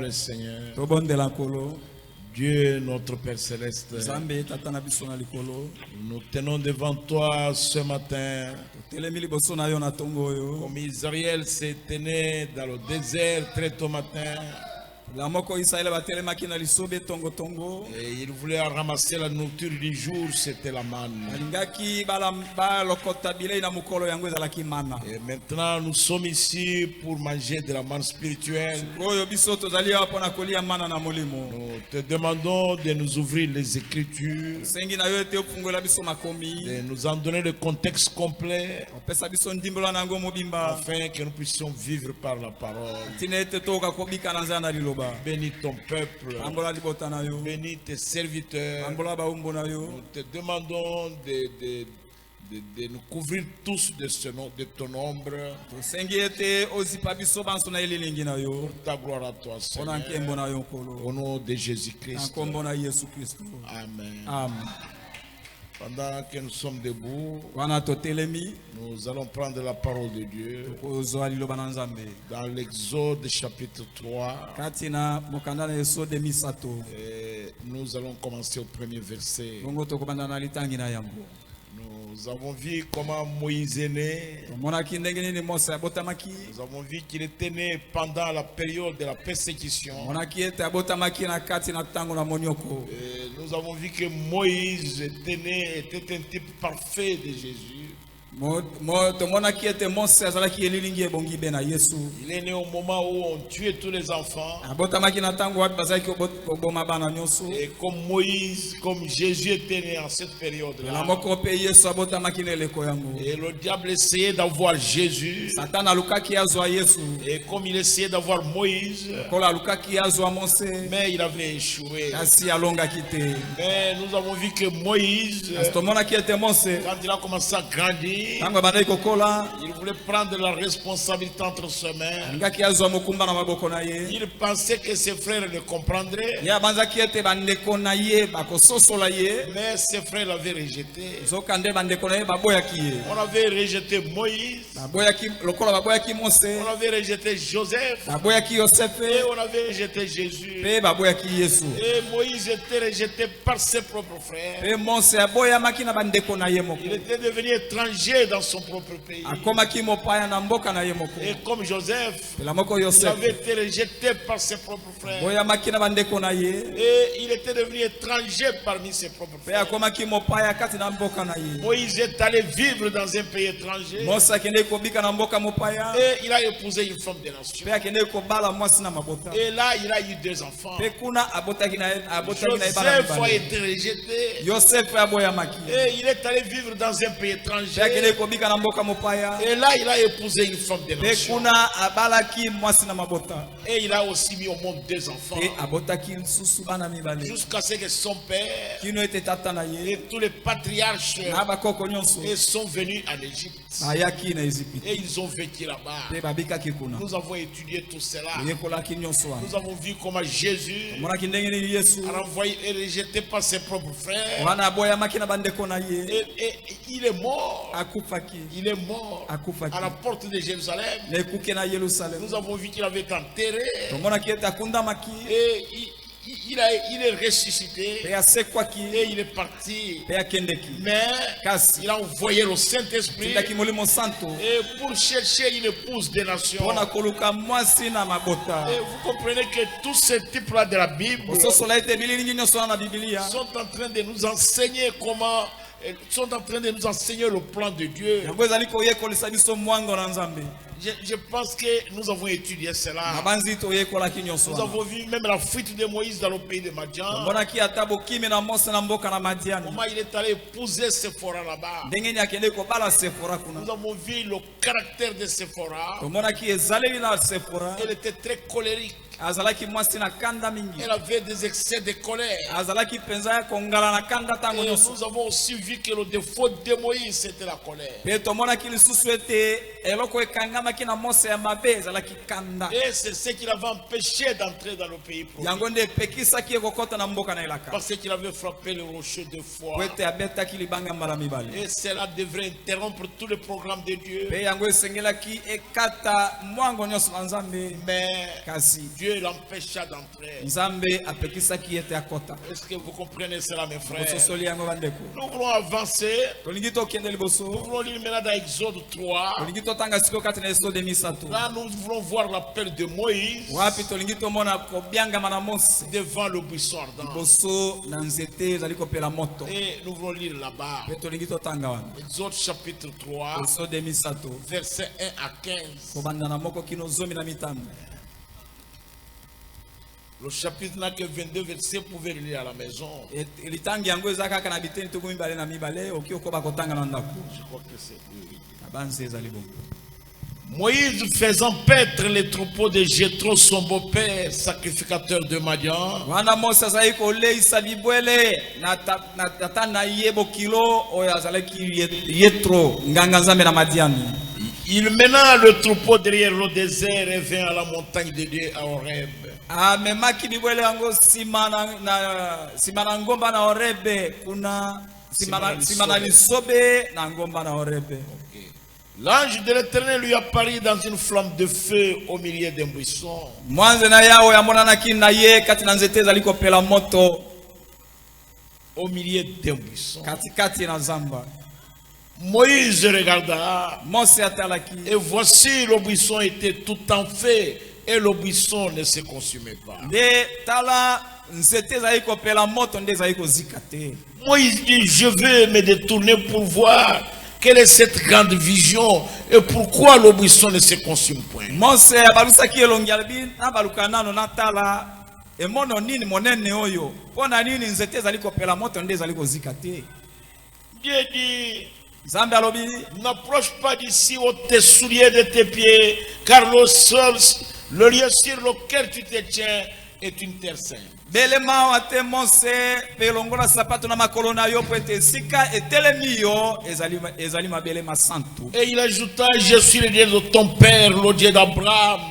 le Seigneur. Dieu, notre Père Céleste, nous tenons devant toi ce matin, comme Israël s'est tenu dans le désert très tôt matin. Et il voulait ramasser la nourriture du jour, c'était la manne. Et maintenant nous sommes ici pour manger de la manne spirituelle. Nous te demandons de nous ouvrir les Écritures, de nous en donner le contexte complet, afin que nous puissions vivre par la parole. Bénis ton peuple, bénis tes serviteurs. Nous te demandons de nous couvrir tous de ton ombre. Pour ta gloire à toi, Seigneur. Au nom de Jésus-Christ. Amen. Pendant que nous sommes debout, nous allons prendre la parole de Dieu dans l'Exode chapitre 3. Et nous allons commencer au premier verset. Nous avons vu comment Moïse est né. Nous avons vu qu'il était né pendant la période de la persécution. Et nous avons vu que Moïse était né, était un type parfait de Jésus. Il est né au moment où on tuait tous les enfants. Et comme Moïse, comme Jésus était né en cette période-là. Et le diable essayait d'avoir Jésus. Et comme il essayait d'avoir Moïse, mais il avait échoué. Mais nous avons vu que Moïse, quand il a commencé à grandir, il voulait prendre la responsabilité entre ses mains. Il pensait que ses frères le comprendraient. Mais ses frères l'avaient rejeté. On avait rejeté Moïse. On avait rejeté Joseph. Et on avait rejeté Jésus. Et Moïse était rejeté par ses propres frères. Il était devenu étranger dans son propre pays. Et comme Joseph, il avait été rejeté par ses propres frères. Et il était devenu étranger parmi ses propres frères. Moïse est allé vivre dans un pays étranger. Et il a épousé une femme de nation. Et là, il a eu 2 enfants. Joseph a été rejeté. Et il est allé vivre dans un pays étranger. Et là, il a épousé une femme de nation. Et il a aussi mis au monde 2 enfants. Jusqu'à ce que son père et tous les patriarches sont venus en Égypte. Et ils ont vécu là-bas. Nous avons étudié tout cela. Nous avons vu comment Jésus a renvoyé et rejeté par ses propres frères. Et il est mort. Il est mort à la porte de Jérusalem. Nous avons vu qu'il avait été enterré. Et il est ressuscité. Et il est parti. Mais il a envoyé le Saint-Esprit. Et pour chercher une épouse des nations. Et vous comprenez que tous ces types-là de la Bible sont en train de nous enseigner comment. Ils sont en train de nous enseigner le plan de Dieu. Je pense que nous avons étudié cela. Nous avons vu même la fuite de Moïse dans le pays de Madian. Comment il est allé épouser Séphora là-bas. Nous avons vu le caractère de Séphora. Elle était très colérique. Elle avait des excès de colère. Et nous avons aussi vu que le défaut de Moïse c'était la colère. Et c'est ce qui l'avait empêché d'entrer dans le pays promis. Parce qu'il avait frappé le rocher de foi. Et cela devrait interrompre tout le programme de Dieu. Mais Dieu l'empêcha d'entrer. Est-ce que vous comprenez cela, mes frères? Nous voulons avancer. Nous voulons lire maintenant dans Exode 3. Là, nous voulons voir l'appel de Moïse devant le buisson ardent. Et nous voulons lire là-bas. Exode chapitre 3, versets 1 à 15. Le chapitre n'a que 22 versets, vous pouvez le lire à la maison. Je crois que c'est lui. Moïse faisant paître les troupeaux de Jéthro, son beau-père, sacrificateur de Madian. Il mena le troupeau derrière le désert et vint à la montagne de Dieu à Horeb. L'ange de l'Éternel lui apparut dans une flamme de feu au milieu d'un buisson. Au milieu d'un buisson. Moïse regarda et voici le buisson était tout en feu et le buisson ne se consumait pas. Moïse dit, je vais me détourner pour voir quelle est cette grande vision et pourquoi le buisson ne se consume point. Dieu dit, n'approche pas d'ici ou tes souliers de tes pieds, car le sol, le lieu sur lequel tu te tiens est une terre sainte. Et il ajouta, je suis le Dieu de ton père, le Dieu d'Abraham,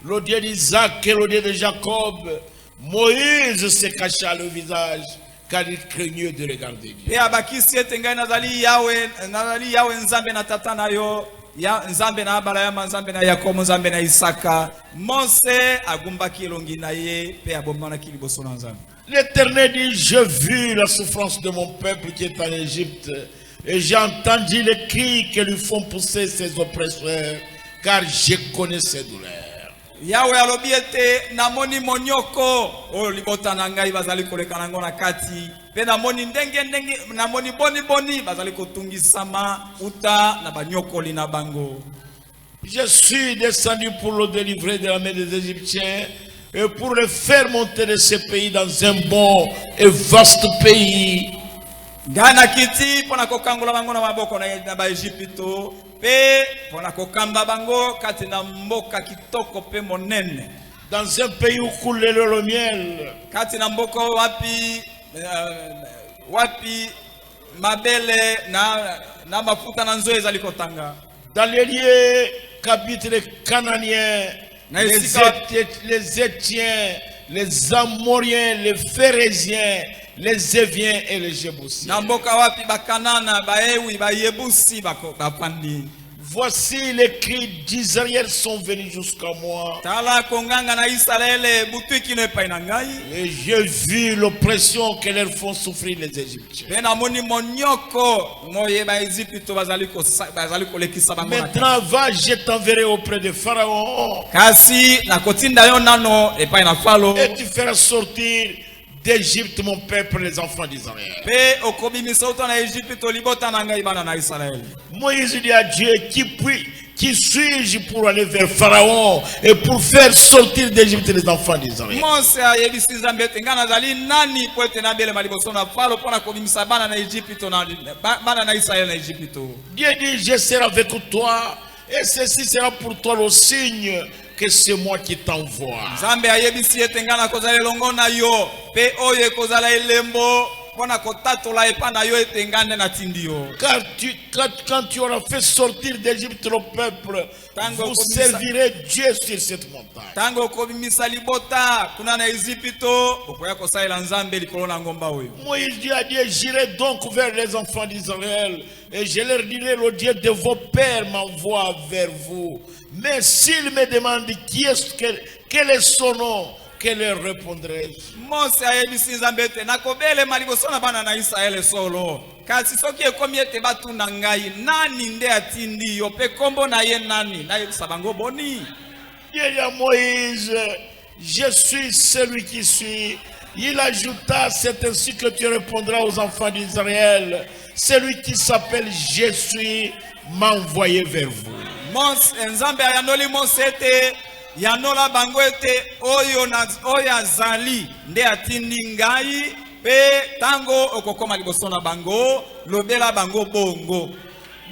le Dieu d'Isaac et le Dieu de Jacob. Moïse se cacha le visage, car il craignait de regarder Dieu. L'Éternel dit, j'ai vu la souffrance de mon peuple qui est en Égypte, et j'ai entendu les cris que lui font pousser ses oppresseurs, car je connais ses douleurs. Yahweh alobiete namoni monyoko o libota na ngai bazali koleka nango na kati pe namoni ndenge namoni boni bazali kotungisama uta na banyokoli na bango. Je suis descendu pour le délivrer de la main des Égyptiens et pour le faire monter de ce pays dans un bon et vaste pays. Gana kiti pona kokangula bango na maboko na ba Egypto. Dans un pays où coule le miel. Dans les lieux qu'habitent les Cananéens, les Étiens, les Amoriens, les Phérésiens, les Éviens et les Jébusiens. Voici les cris d'Israël sont venus jusqu'à moi. Et j'ai vu l'oppression que leur font souffrir les Égyptiens. Maintenant va, je t'enverrai auprès de Pharaon. Et tu feras sortir d'Égypte mon peuple, les enfants d'Israël. Moïse dit à Dieu, qui suis-je pour aller vers Pharaon et pour faire sortir d'Égypte les enfants d'Israël? Dieu dit, je serai avec toi et ceci sera pour toi le signe que c'est moi qui t'envoie. Quand tu auras fait sortir d'Égypte le peuple, vous servirez Dieu sur cette montagne. Moïse dit à Dieu, j'irai donc vers les enfants d'Israël et je leur dirai, le Dieu de vos pères m'envoie vers vous. Mais s'ils me demandent quel est son nom, que leur répondrai-je? Kasi soki ekomi ete batunda ngai nani nde atindi yo pe kombo na ye nani na yebisa bango boni. Dieu dit à Moïse, je suis celui qui suis. Il ajouta, c'est ainsi que tu répondras aux enfants d'Israël, celui qui s'appelle je suis m'a envoyé vers vous. Nzambe ayandoli Mose ete yanola bango ete oyo azali nde atindi ngai pe tango okokoma liboso na bango lobela bango bongo.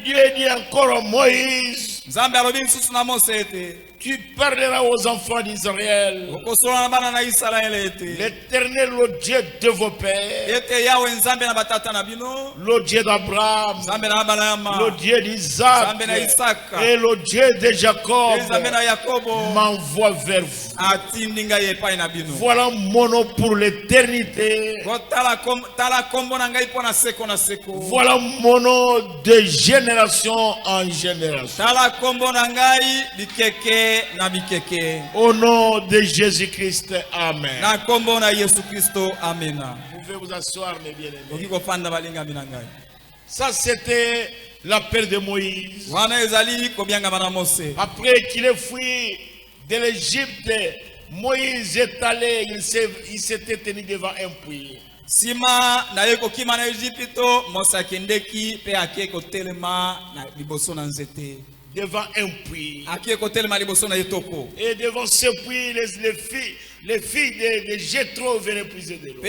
Dieu dit encore à Moïse, Nzambe alobi lisusu na Mose ete tu parleras aux enfants d'Israël. L'Éternel, le Dieu de vos pères, le Dieu d'Abraham, le Dieu d'Isaac et le Dieu de Jacob m'envoie vers vous. Voilà mon nom pour l'éternité. Voilà mon nom de génération en génération. Au nom de Jésus-Christ, Amen. Vous pouvez vous asseoir, mes bien-aimés. Ça, c'était l'appel de Moïse. Après qu'il ait fui de l'Égypte, Moïse est allé, il s'était tenu devant un puits. Sima na yeko kima na Egypto, Mose kendeki pe akeko telema na liboso na nzete. Devant un puits. Et devant ce puits, les filles de Jéthro venaient puiser de l'eau.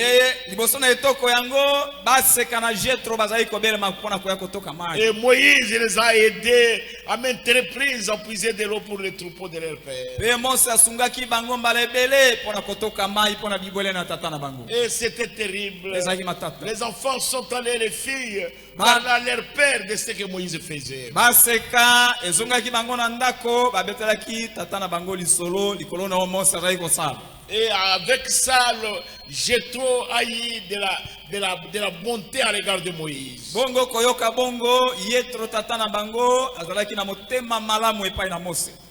Et Moïse les a aidés à maintes reprises à puiser de l'eau pour les troupeaux de leur père. Et c'était terrible. Les enfants sont allés, les filles, parler à leur père de ce que Moïse faisait. Et avec ça, Jéthro a eu de la bonté à l'égard de Moïse.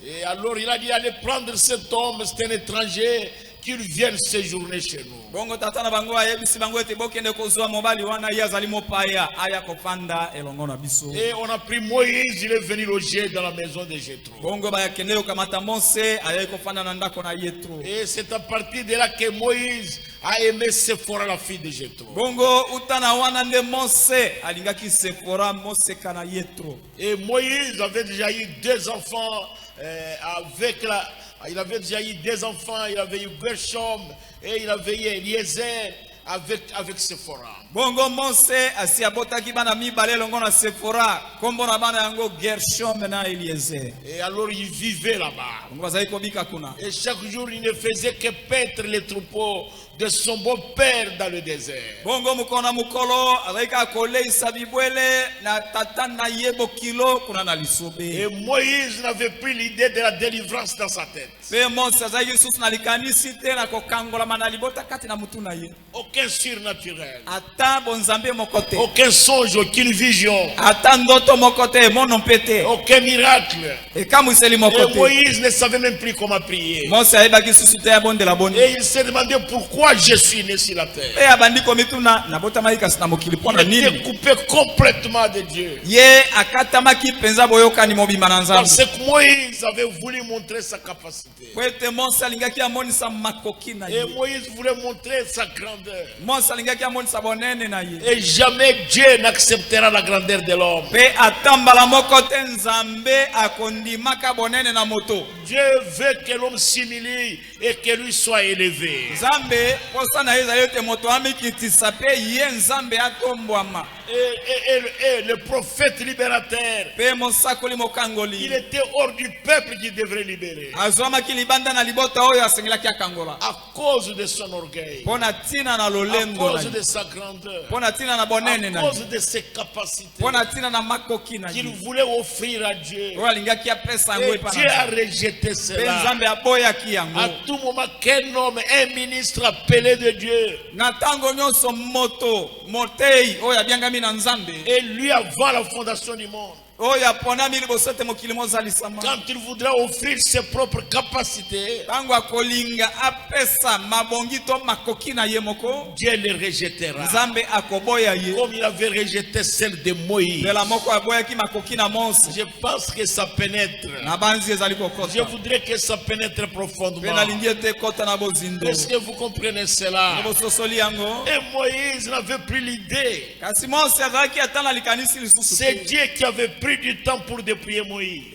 Et alors il a dit, allez prendre cet homme, c'est un étranger, qu'il vienne séjourner chez nous. Et on a pris Moïse, il est venu loger dans la maison de Jéthro. Et c'est à partir de là que Moïse a aimé Séphora, la fille de Jéthro. Et Moïse avait déjà eu 2 enfants il avait déjà eu 2 enfants, il avait eu Gershom et il avait eu Eliezer avec Séphora. Bongo Mose asiabotaki bana mibale longo na Sephora kombo na bana yango Gershom na Eliezer. Et alors il vivait là-bas. Et chaque jour il ne faisait que paître les troupeaux de son beau-père dans le désert. Bongo mukona mukolo alaika kole isabibwele na tatana yebo kilo kuna na lisobe. Et Moïse n'avait plus l'idée de la délivrance dans sa tête. Aucun surnaturel. Aucun songe, aucune vision. Aucun miracle. Et Moïse ne savait même plus comment prier. Et il s'est demandé pourquoi je suis né sur la terre. Il était coupé complètement de Dieu. Parce que Moïse avait voulu montrer sa capacité. Et Moïse voulait montrer sa grandeur. Et jamais Dieu n'acceptera la grandeur de l'homme. Dieu veut que l'homme s'humilie et que lui soit élevé. Et le prophète libérateur, il était hors du peuple qui devrait libérer. À cause de son orgueil, à cause de sa grandeur, à cause de ses capacités qu'il voulait offrir à Dieu. Et Dieu a rejeté cela. À tout moment qu'un homme, un ministre appelé de Dieu, et lui avant la fondation du monde, quand il voudra offrir ses propres capacités, Dieu les rejettera. Comme il avait rejeté celle de Moïse. Je pense que ça pénètre. Je voudrais que ça pénètre profondément. Est-ce que vous comprenez cela? Et Moïse n'avait plus l'idée. C'est Dieu qui avait pris du temps pour dépouiller Moïse.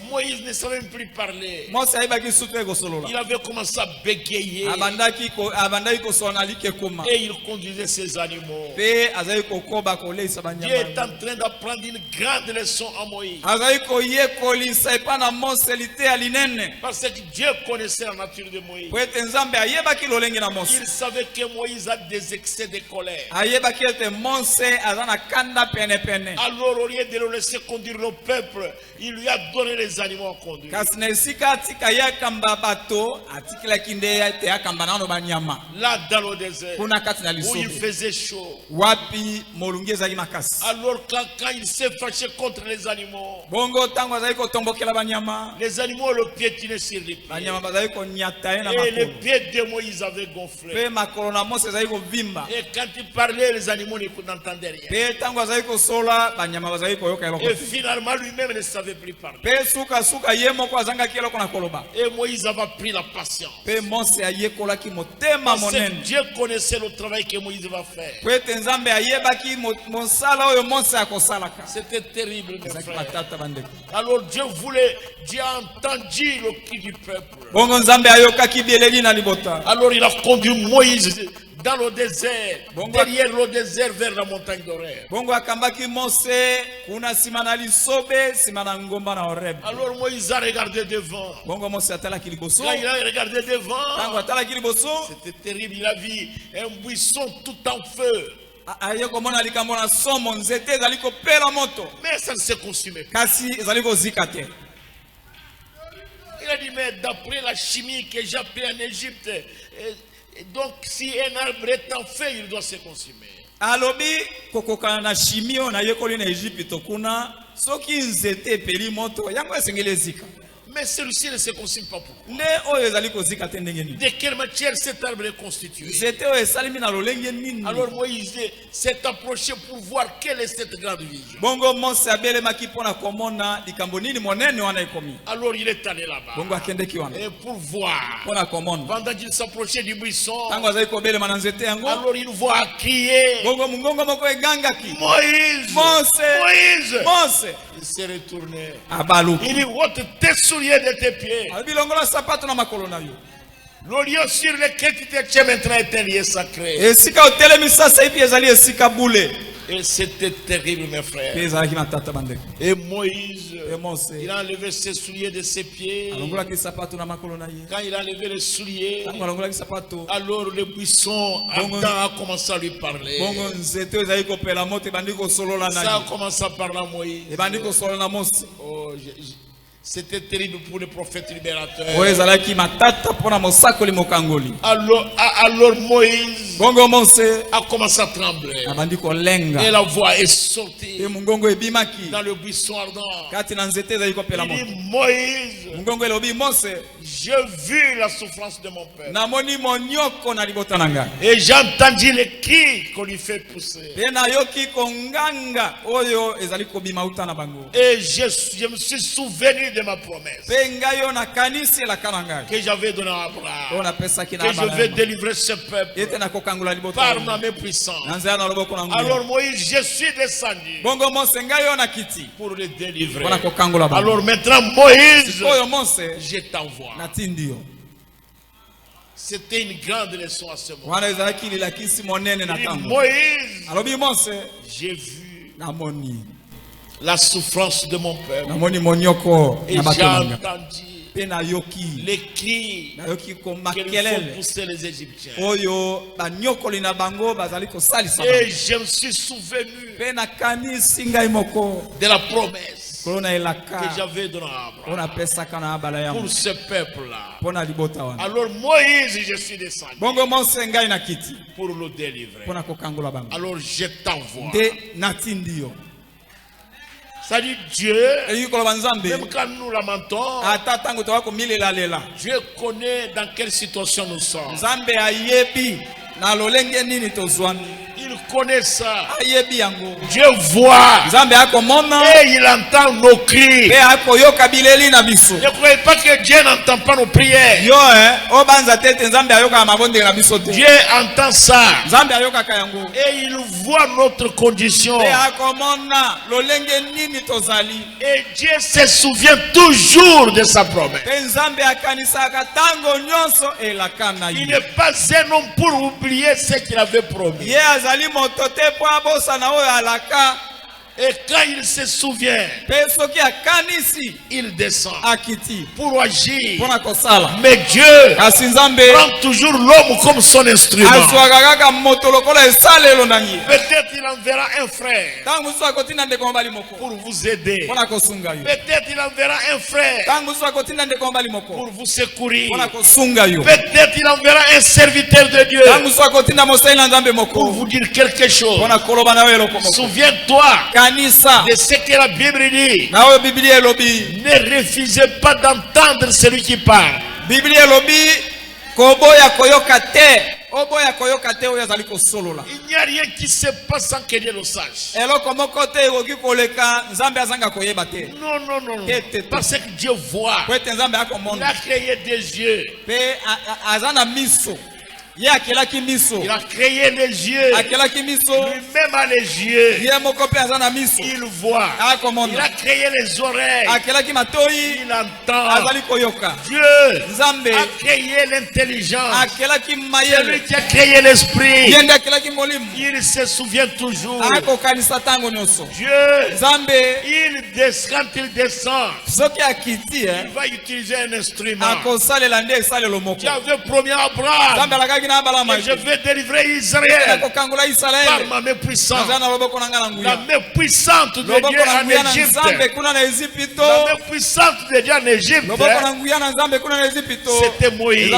Moïse ne savait même plus parler. Il avait commencé à bégayer. Et il conduisait ses animaux. Dieu est en train d'apprendre une grande leçon à Moïse. Parce que Dieu connaissait la nature de Moïse. Il savait que Moïse a des excès de colère. Alors au lieu de le laisser conduire le peuple, il lui a donné les animaux à conduire. Là dans le désert, où il faisait chaud. Alors quand il s'est fâché contre les animaux, les animaux le piétinaient sur les pieds. Et les pieds de Moïse avaient gonflé. Et quand il parlait, les animaux n'entendaient rien. Et finalement, lui-même ne savait plus parler. Et Moïse avait pris la patience. Parce que Dieu connaissait le travail que Moïse va faire. C'était terrible, mes frères. Alors Dieu a entendu le cri du peuple. Alors il a conduit Moïse dans le désert, derrière le désert vers la montagne d'Horeb. Alors Moïse a regardé devant. Quand il a regardé devant, c'était terrible. Il a vu un buisson tout en feu. Mais ça ne se consumait pas. Il a dit, mais d'après la chimie que j'ai appris en Égypte, donc si un arbre est en feu, il doit se consumer. Mais celui-ci ne se consume pas. Pourquoi? De quelle matière cet arbre est constitué? Alors Moïse s'est approché pour voir quelle est cette grande vision. Alors il est allé là-bas. Et pour voir. Pendant qu'il s'approchait du buisson, alors il voit crier, Moïse, Moïse. Il s'est retourné. Il dit, ôte tes souliers de tes pieds. Le lieu sur lequel tu te tiens maintenant est un lieu sacré. Et c'était terrible, mes frères. Et Moïse, il a enlevé ses souliers de ses pieds. Quand il a enlevé les souliers, alors le buisson a commencé à lui parler. Ça a commencé à parler à Moïse. Oh, c'était terrible pour le prophète libérateur. Alors Moïse a commencé à trembler. Et la voix est sortie dans le buisson ardent. Il dit, Moïse, j'ai vu la souffrance de mon père. Et j'ai entendu les cris qu'on lui fait pousser. Et je me suis souvenu de ma promesse que j'avais donnée à Abraham, que je vais délivrer ce peuple par ma main puissante. Alors Moïse, je suis descendu pour le délivrer. Alors maintenant Moïse, je t'envoie. C'était une grande leçon à ce moment. Moïse, j'ai vu la souffrance de mon peuple. Et j'ai entendu les cris qu'ils font pousser les Égyptiens. Et je me suis souvenu de la promesse que j'avais donnée à Abraham pour ce peuple-là. Alors Moïse, je suis descendu pour le délivrer. Alors je t'envoie. Ça dit Dieu, même quand nous lamentons, Dieu connaît dans quelle situation nous sommes. Il connaît ça. Dieu voit. Et il entend nos cris. Ne croyez pas que Dieu n'entend pas nos prières. Dieu entend ça. Et il voit notre condition. Et Dieu se souvient toujours de sa promesse. Il n'est pas un homme pour oublier ce qu'il avait promis. Et quand il se souvient, il descend pour agir. Mais Dieu prend toujours l'homme comme son instrument. Peut-être il enverra un frère pour vous aider. Peut-être il enverra un frère pour vous secourir. Peut-être il enverra un serviteur de Dieu pour vous dire quelque chose. Souviens-toi de ce que la Bible dit. Ne refusez pas d'entendre celui qui parle. Il n'y a rien qui se passe sans que Dieu le sache. Non. Parce que Dieu voit. Il a créé des yeux. Il a créé les yeux. Lui-même a les yeux. Il voit. Il a créé les oreilles. Il entend. Dieu a créé l'intelligence. Celui qui a créé l'esprit. Il se souvient toujours. Dieu, quand il descend, il va utiliser un instrument. Tu avais promis à Abraham, je vais délivrer Israël par ma main puissante. La main puissante de Dieu en Égypte. La main puissante de Dieu en Égypte. C'était Moïse.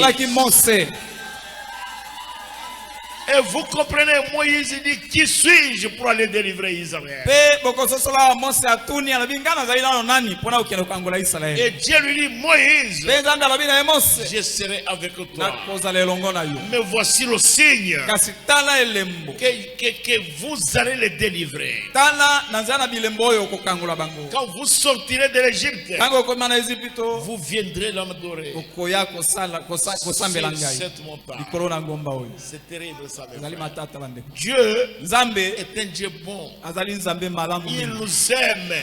Et vous comprenez, Moïse dit, qui suis-je pour aller délivrer Israël? Et Dieu lui dit, Moïse, je serai avec toi. Mais voici le signe que vous allez les délivrer. Quand vous sortirez de l'Égypte, vous viendrez l'adorer sur cette montagne. C'est terrible. Dieu est un Dieu bon. Il nous aime.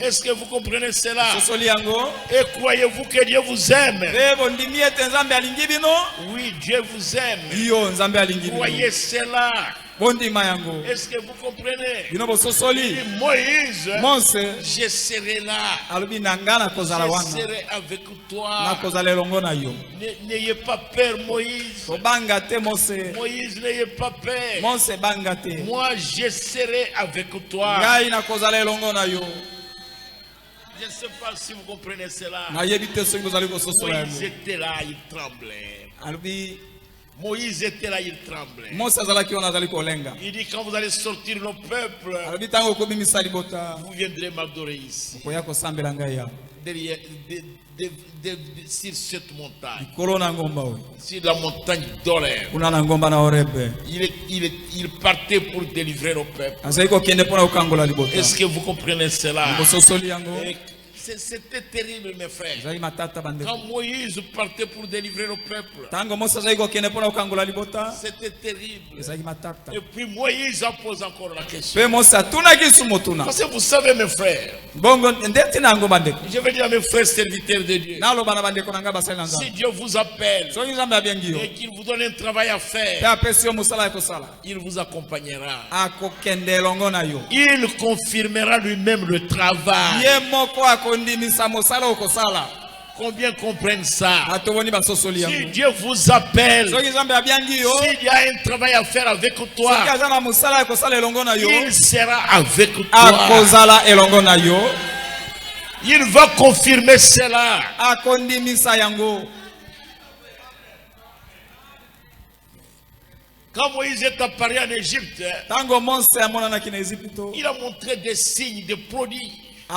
Est-ce que vous comprenez cela? Et croyez-vous que Dieu vous aime? Oui, Dieu vous aime. Croyez cela. Est-ce que vous comprenez? Moïse, je serai là. Je serai avec toi. N'ayez pas peur, Moïse. Moïse, n'ayez pas peur. Moi, je serai avec toi. Je ne sais pas si vous comprenez cela. Moïse était là, il tremblait. Moïse était là, il tremblait. Il dit, quand vous allez sortir le peuple, vous viendrez m'adorer ici. Sur cette montagne, sur la montagne d'Oreb, il partait pour délivrer le peuple. Est-ce que vous comprenez cela? C'était terrible, mes frères. Quand Moïse partait pour délivrer le peuple, c'était terrible. Et puis Moïse a posé encore la question. Parce que vous savez, mes frères, Je vais dire à mes frères serviteurs de Dieu. Si Dieu vous appelle et qu'il vous donne un travail à faire, il vous accompagnera. Il confirmera lui-même le travail. Combien comprennent ça? Si Dieu vous appelle, s'il y a un travail à faire avec toi, il sera avec toi. Il va confirmer cela. Quand Moïse est apparu en Égypte, il a montré des signes, des prodiges. Il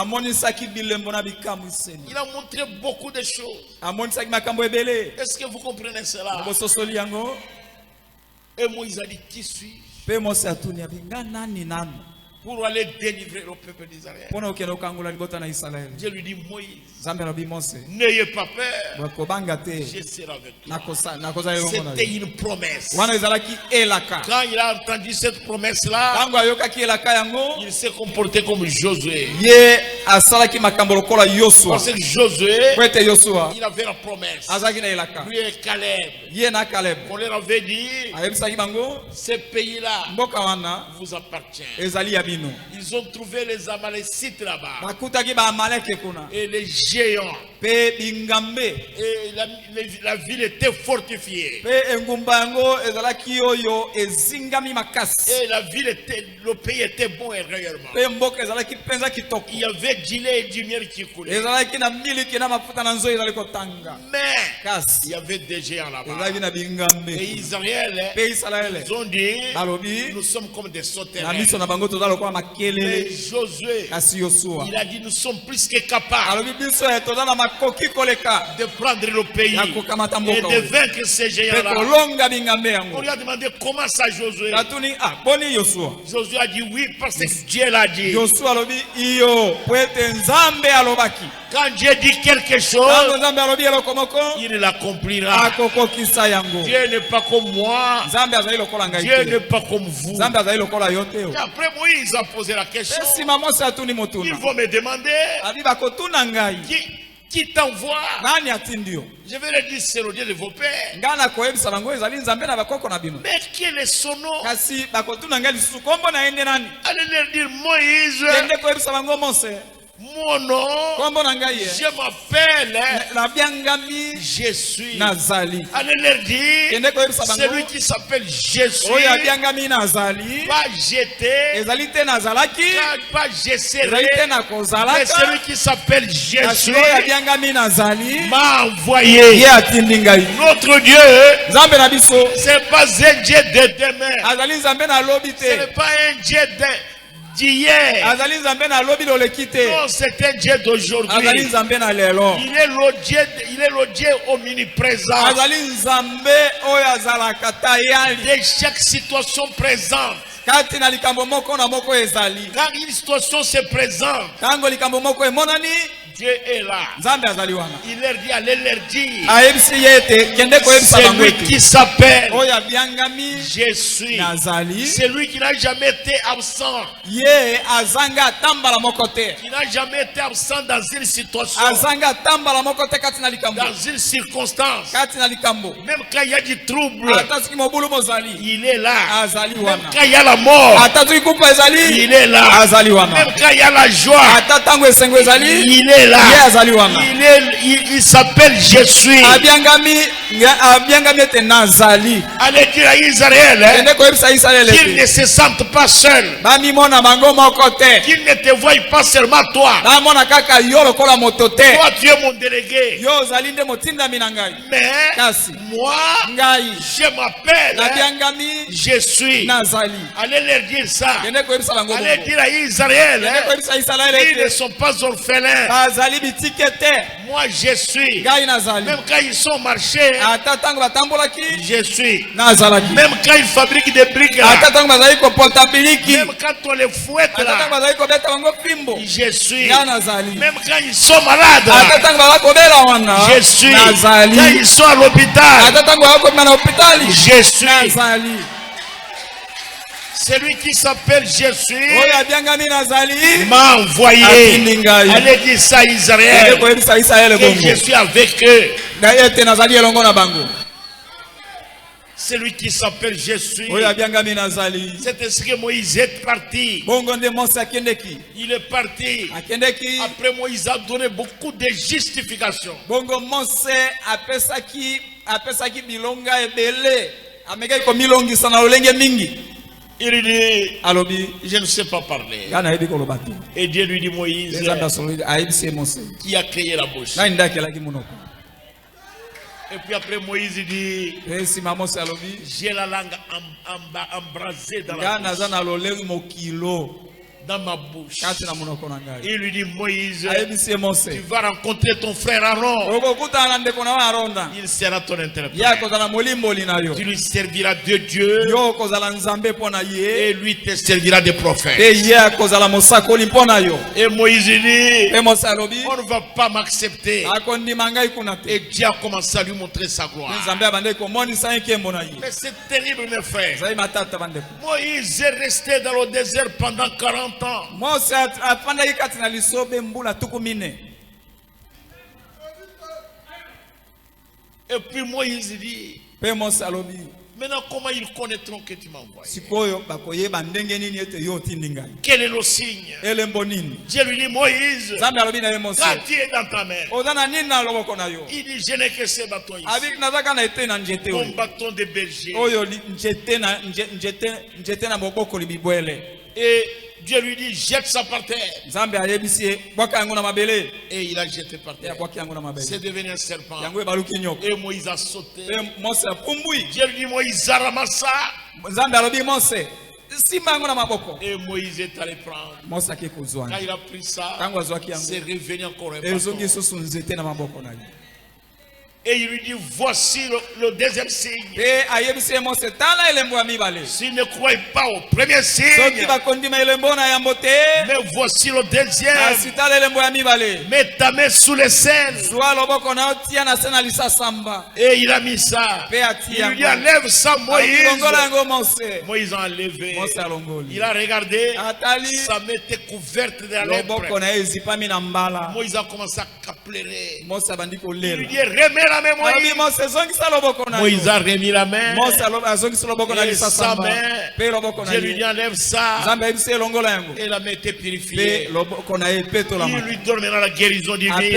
a montré beaucoup de choses. Est-ce que vous comprenez cela? Et Moïse a dit, qui suis-je pour aller délivrer le peuple d'Israël? Dieu lui dit, Moïse, n'ayez pas peur, je serai avec toi. C'était une promesse. Quand il a entendu cette promesse-là, il s'est comporté comme Josué. Parce que Josué, il avait la promesse. Lui et Caleb, on leur avait dit, ce pays-là vous appartient. Ils ont trouvé les Amalécites là-bas. Et les géants. Et la ville était fortifiée. Et la ville était, le pays était bon et réellement. Il y avait du lait et du miel qui coulaient. Mais il y avait des géants là-bas. Et Israël, ils ont dit, nous sommes comme des sauterelles. Mais Josué, il a dit, nous sommes plus que capables de prendre le pays et de vaincre ces géants-là. On lui a demandé comment ça, Josué. Josué a dit oui, parce que Dieu l'a dit. Quand Dieu dit quelque chose, il l'accomplira. Dieu n'est pas comme moi. Dieu n'est pas comme vous. Et après Moïse a posé la question. Ils vont me demander qui t'envoie. Je vais leur dire, c'est le Dieu de vos pères. Mais quel est son nom? Allez leur dire, Moïse, mon nom, je m'appelle, je suis. Allez leur dire, celui qui s'appelle je suis, pas jeter, pas je serai, mais celui qui s'appelle je suis m'a envoyé. Notre Dieu, c'est pas un Dieu de demain, ce n'est pas un Dieu d'hier. Non, c'est un Dieu d'aujourd'hui. Il est le Dieu omniprésent de chaque situation présente. Quand une situation se présente, Dieu est là. Il leur dit, allez leur dire, celui qui s'appelle je suis, celui qui n'a jamais été absent, qui n'a jamais été absent dans une situation, dans une circonstance, même quand il y a du trouble, il est là. Même quand il y a la mort, il est là. Même quand il y a la joie, il est là. Il s'appelle je suis. Allez dire à Israël qu'ils ne se sentent pas seuls, qu'ils ne te voient pas seulement toi. Toi tu es mon délégué, mais moi je m'appelle je suis. Allez leur dire ça. Allez dire à Israël ils ne sont pas orphelins. Moi je suis. Même quand ils sont marchés, je suis. Même quand ils fabriquent des briques là, même quand on les fouette là, je suis. Même quand ils sont malades là, je suis. Quand ils sont à l'hôpital, je suis. Celui qui s'appelle Jésus m'a envoyé. Allez dire ça à Israël. Que je suis avec eux. Celui qui s'appelle Jésus. C'est ainsi que Moïse est parti. Il est parti. Après, Moïse a donné beaucoup de justifications. Il dit, je ne sais pas parler. Et Dieu lui dit, Moïse, qui a créé la bouche. Et puis après Moïse dit, j'ai la langue embrasée dans ma bouche. Il lui dit, Moïse, tu vas rencontrer ton frère Aaron. Il sera ton interprète. Tu lui serviras de Dieu. Et lui te servira de prophète. Et Moïse dit, on ne va pas m'accepter. Et Dieu a commencé à lui montrer sa gloire. Mais c'est terrible, mes frères. Moïse est resté dans le désert pendant 40 ans. Et puis Moïse dit, maintenant comment ils connaîtront que tu m'as envoyé? Quel est le signe? Dieu lui dit, Moïse, quand tu es dans ta main, il dit, je n'ai que ce bâton ici, mon bâton de berger. Et Dieu lui dit, jette ça par terre. Et il a jeté par terre. C'est devenu un serpent. Et Moïse a sauté. Dieu lui dit, Moïse a ramassé ça. Et Moïse est allé prendre. Quand il a pris ça, c'est revenu encore un bâton. Et il lui dit, voici le deuxième signe. S'il ne croit pas au premier signe, mais voici le deuxième. Mets ta main sous les selles. Et il a mis ça. Il lui dit, enlève ça, Moïse. Moïse a enlevé. Il a regardé. Sa main était couverte de la lèpre. Moïse a commencé à pleurer. Il lui dit, remets la main, Moïse a remis la main. Et sa main, Dieu lui dit, enlève ça. Et la main était purifiée. Il lui donnera la guérison divine. Il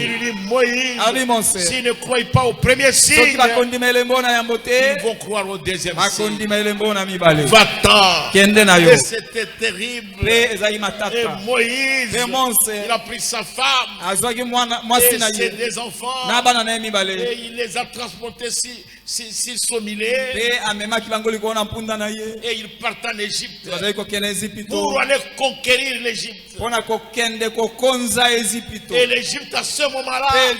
lui dit, Moïse, s'il ne croit pas au premier signe, ils vont croire au deuxième signe. Va-t'en. Et c'était terrible. Et Moïse, il a pris sa femme et ses deux enfants et il les a transportés s'ils sont millés. Et il part en Égypte pour aller conquérir l'Égypte. Et l'Égypte à ce moment-là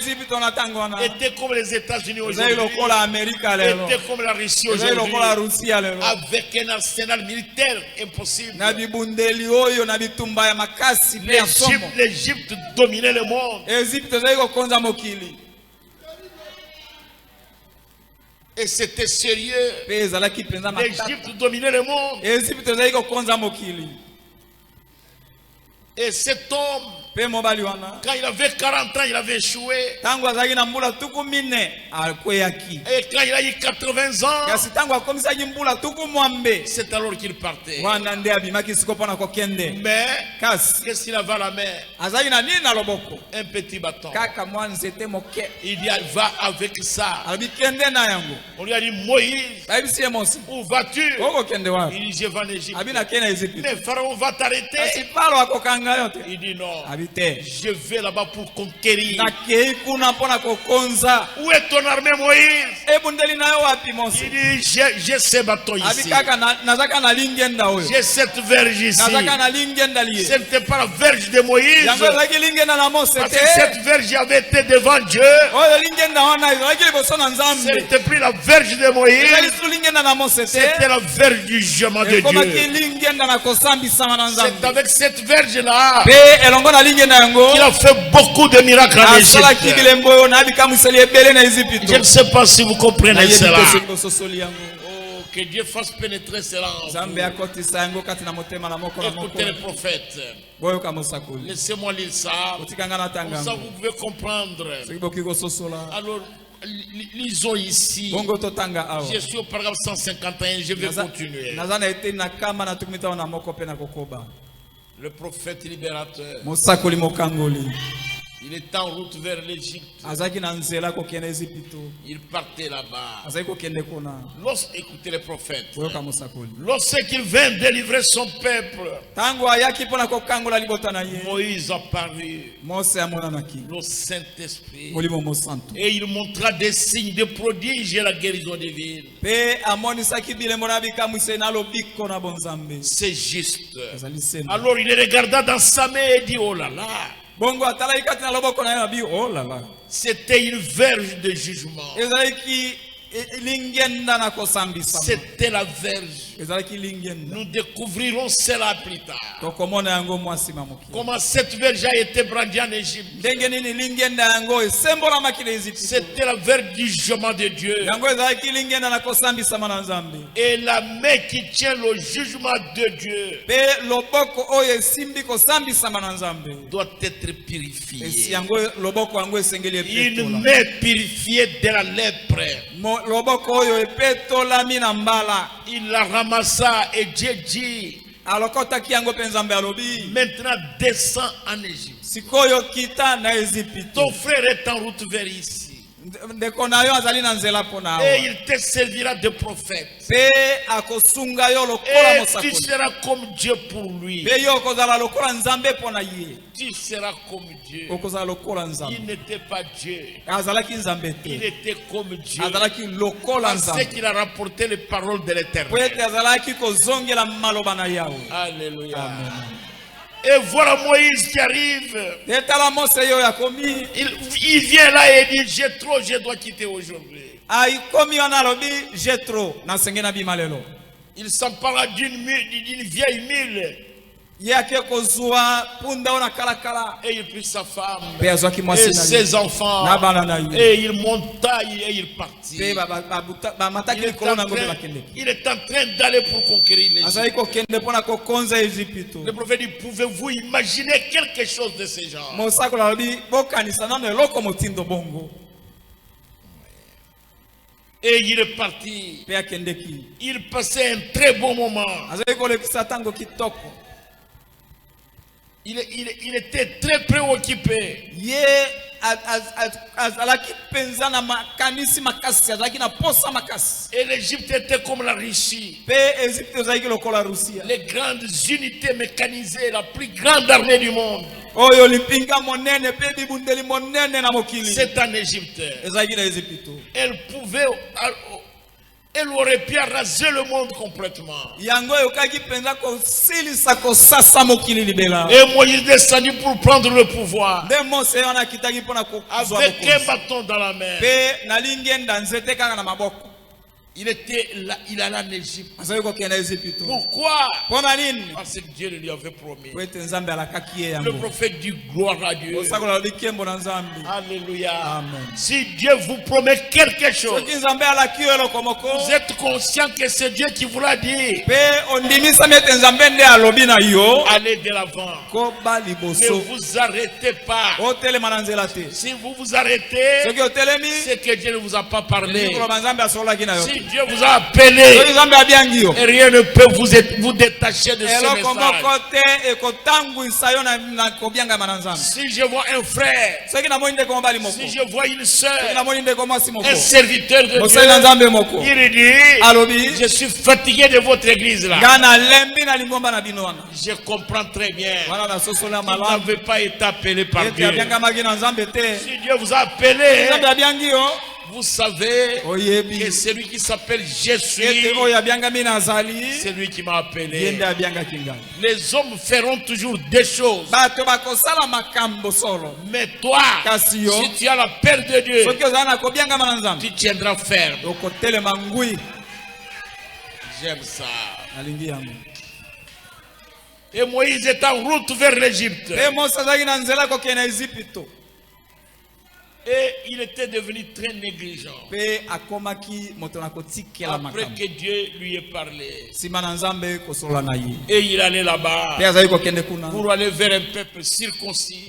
était comme les États-Unis aujourd'hui, était comme la Russie aujourd'hui, avec un arsenal militaire impossible. L'Égypte dominait le monde. Et c'était sérieux. L'Égypte dominait le monde. Et cet homme, quand il avait 40 ans, il avait échoué. Et quand il a eu 80 ans, c'est alors qu'il partait. Mais qu'est-ce qu'il avait à la main? Un petit bâton. Il dit, va avec ça. On lui a dit, Moïse, où vas-tu? Il dit, je vais en Égypte. Mais Pharaon va t'arrêter. Il dit, non. Je vais là-bas pour conquérir. Où est ton armée, Moïse? Il dit, j'ai ce bâton ici. J'ai cette verge ici. Ce n'était pas la verge de Moïse. Parce que cette verge avait été devant Dieu. Ce n'était plus la verge de Moïse. C'était la verge du jugement de Dieu. C'est avec cette verge-là qu'il a fait beaucoup de miracles en Égypte. Je ne sais pas si vous comprenez cela. Que Dieu fasse pénétrer cela en vous. Écoutez les prophètes. Laissez-moi lire ça. Comme ça, vous pouvez comprendre. Alors, lisons ici. Je suis au paragraphe 151. Je vais continuer. Le prophète libérateur. Il est en route vers l'Égypte. Il partait là-bas. Écoutez les prophètes. Lorsqu'il vint délivrer son peuple, Moïse apparut, le Saint-Esprit, et il montra des signes, des prodiges et la guérison divine. C'est juste. Alors il regarda dans sa main et dit, oh là là. C'était une verge de jugement. C'était la verge. Nous découvrirons cela plus tard. Comment cette verge a été brandie en Égypte. C'était la verge du jugement de Dieu. Et la main qui tient le jugement de Dieu doit être purifiée. Une main purifiée de la lèpre. Il la ramassa et Dieu dit, maintenant descends en Égypte. Ton frère est en route vers ici. Et il te servira de prophète. Et tu seras comme Dieu pour lui. Tu seras comme Dieu. Il n'était pas Dieu. Il était comme Dieu. Parce qu'il a rapporté les paroles de l'Éternel. Alléluia. Amen. Et voilà Moïse qui arrive. Il vient là et dit, je dois quitter aujourd'hui. Il s'empara d'une vieille mule. Et il prit sa femme et ses enfants et il monta et il partit. Il est en train d'aller pour conquérir l'Égypte. Le prophète dit, pouvez-vous imaginer quelque chose de ce genre? Et il est parti. Il passait un très bon moment. Il était très préoccupé. Et l'Égypte était comme la Russie. Les grandes unités mécanisées, la plus grande armée du monde. C'est un Égypte. Elle aurait pu raser le monde complètement. Et Moïse descendit pour prendre le pouvoir. Avec un bâton dans la main. Il allait en Égypte. Pourquoi? Parce que Dieu lui avait promis. Le prophète dit gloire à Dieu. Alléluia. Amen. Si Dieu vous promet quelque chose, vous êtes conscient que c'est Dieu qui vous l'a dit. Allez de l'avant. Ne vous arrêtez pas. Si vous vous arrêtez, c'est que Dieu ne vous a pas parlé. Si Dieu vous a appelé, et rien ne peut vous détacher de ce message. Si je vois un frère, si je vois une soeur, un serviteur de Dieu, il dit, je suis fatigué de votre église là. Je comprends très bien. Vous n'avez pas été appelé par Dieu. Si Dieu vous a appelé, vous savez que celui qui s'appelle Jésus, c'est lui qui m'a appelé. Les hommes feront toujours des choses. Mais toi, si tu as la peur de Dieu, tu tiendras ferme. J'aime ça. Et Moïse est en route vers l'Égypte. Et il était devenu très négligent. Après que Dieu lui ait parlé. Et il allait là-bas pour aller vers un peuple circoncis.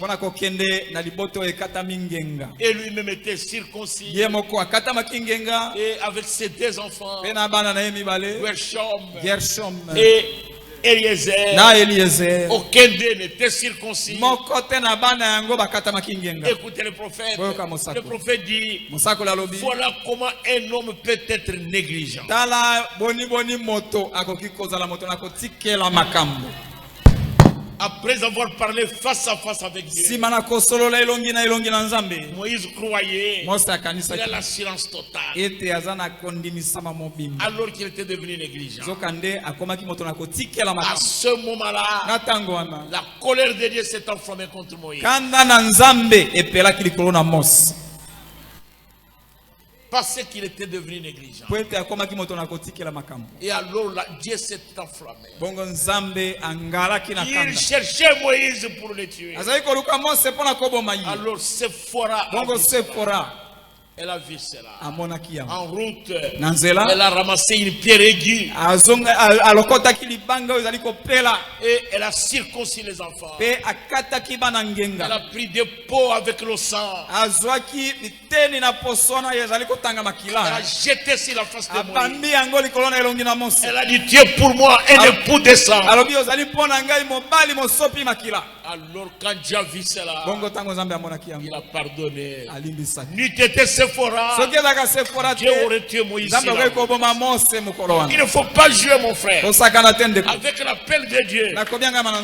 Et lui-même était circoncis. Et avec ses deux enfants, Gershom et Eliezer, aucun d'eux n'était circoncis. Écoutez le prophète. Le prophète dit, voilà comment un homme peut être négligent. Après avoir parlé face à face avec Dieu, Moïse croyait qu'il a l'assurance totale, alors qu'il était devenu négligent. À ce moment-là, la colère de Dieu s'est enflammée contre Moïse. Parce qu'il était devenu négligent. Et alors Dieu s'est enflammé. Il cherchait Moïse pour le tuer. Alors Séphora, elle a vu cela. En route, elle a ramassé une pierre aiguë. Et elle a circoncis les enfants. Elle a pris des pots avec le sang. Elle a jeté sur la face de Moïse. Elle a dit, Dieu pour moi un époux de sang. Alors quand Dieu a vu cela, il a pardonné. N'eût été Séphora, Dieu aurait tué Moïse. Il ne faut pas jouer, mon frère, avec l'appel de Dieu.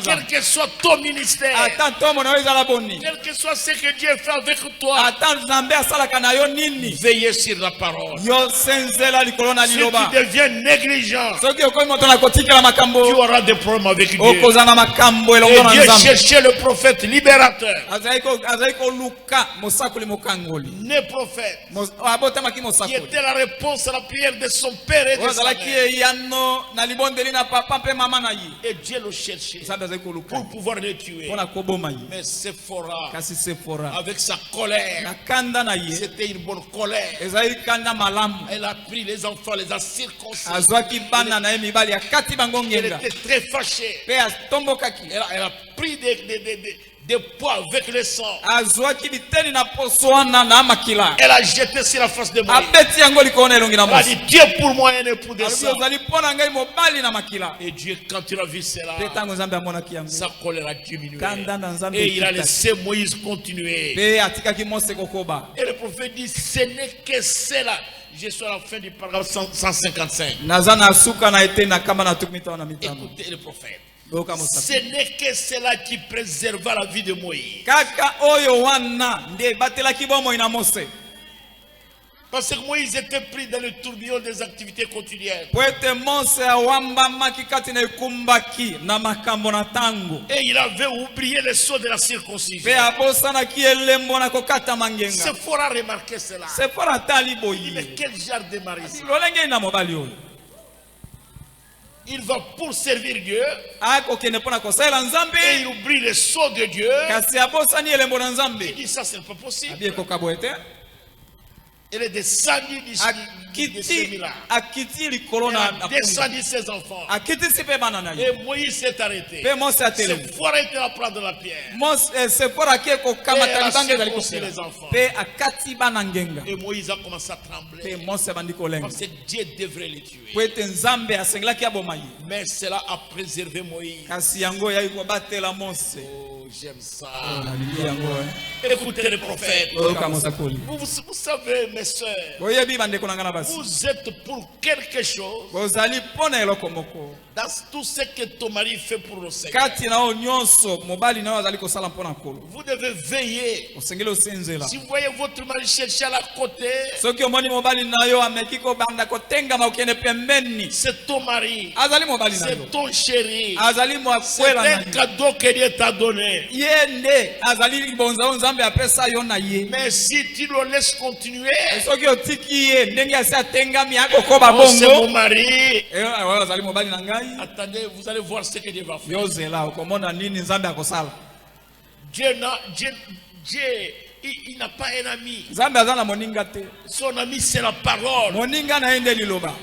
Quel que soit ton ministère, quel que soit ce que Dieu fait avec toi, veillez sur la parole. Si tu deviens négligent, tu auras des problèmes avec Dieu. Et Dieu cherchait le prophète libérateur. Ne prophète qui était la réponse à la prière de son père et de sa mère. Et Dieu le cherchait pour pouvoir le tuer. Mais Séphora, avec sa colère, c'était une bonne colère. Elle a pris les enfants, les a circoncis. Elle était très fâchée. Elle a pris des poids avec le sang. Elle a jeté sur la face de Moïse. Elle a dit, Dieu pour moi un époux de sang. Et Dieu, quand il a vu cela, sa colère a diminué. Et il a laissé Moïse continuer. Et le prophète dit, ce n'est que cela. Je suis à la fin du paragraphe 155. Écoutez le prophète. Ce n'est que cela qui préserva la vie de Moïse. Parce que Moïse était pris dans le tourbillon des activités quotidiennes. Et il avait oublié le sceau de la circoncision. Séphora a remarqué cela. Mais quel genre de mari? Il va pour servir Dieu et il oublie le sceau de Dieu. Il dit ça, c'est pas possible. Elle est descendue de Sémila. Elle a descendu ses enfants. Et Moïse s'est arrêté. Séphora était à prendre la pierre. Et elle a circoncis les enfants. Et Moïse a commencé à trembler. Parce que Dieu devrait les tuer. Mais cela a préservé Moïse. Oh, j'aime ça. Écoutez le prophète. Vous savez, mes soeurs, vous êtes pour quelque chose. Dans tout ce que ton mari fait pour le Seigneur, vous devez veiller. Si vous voyez votre mari chercher à la côté, c'est ton mari, c'est ton chéri, c'est un cadeau que Dieu t'a donné. Mais si tu le laisses continuer, c'est mon mari. Attendez, vous allez voir ce que Dieu va faire. Dieu Il n'a pas un ami. Nzambe azana moninga te. Son ami c'est la parole. Moninga na ende liloba.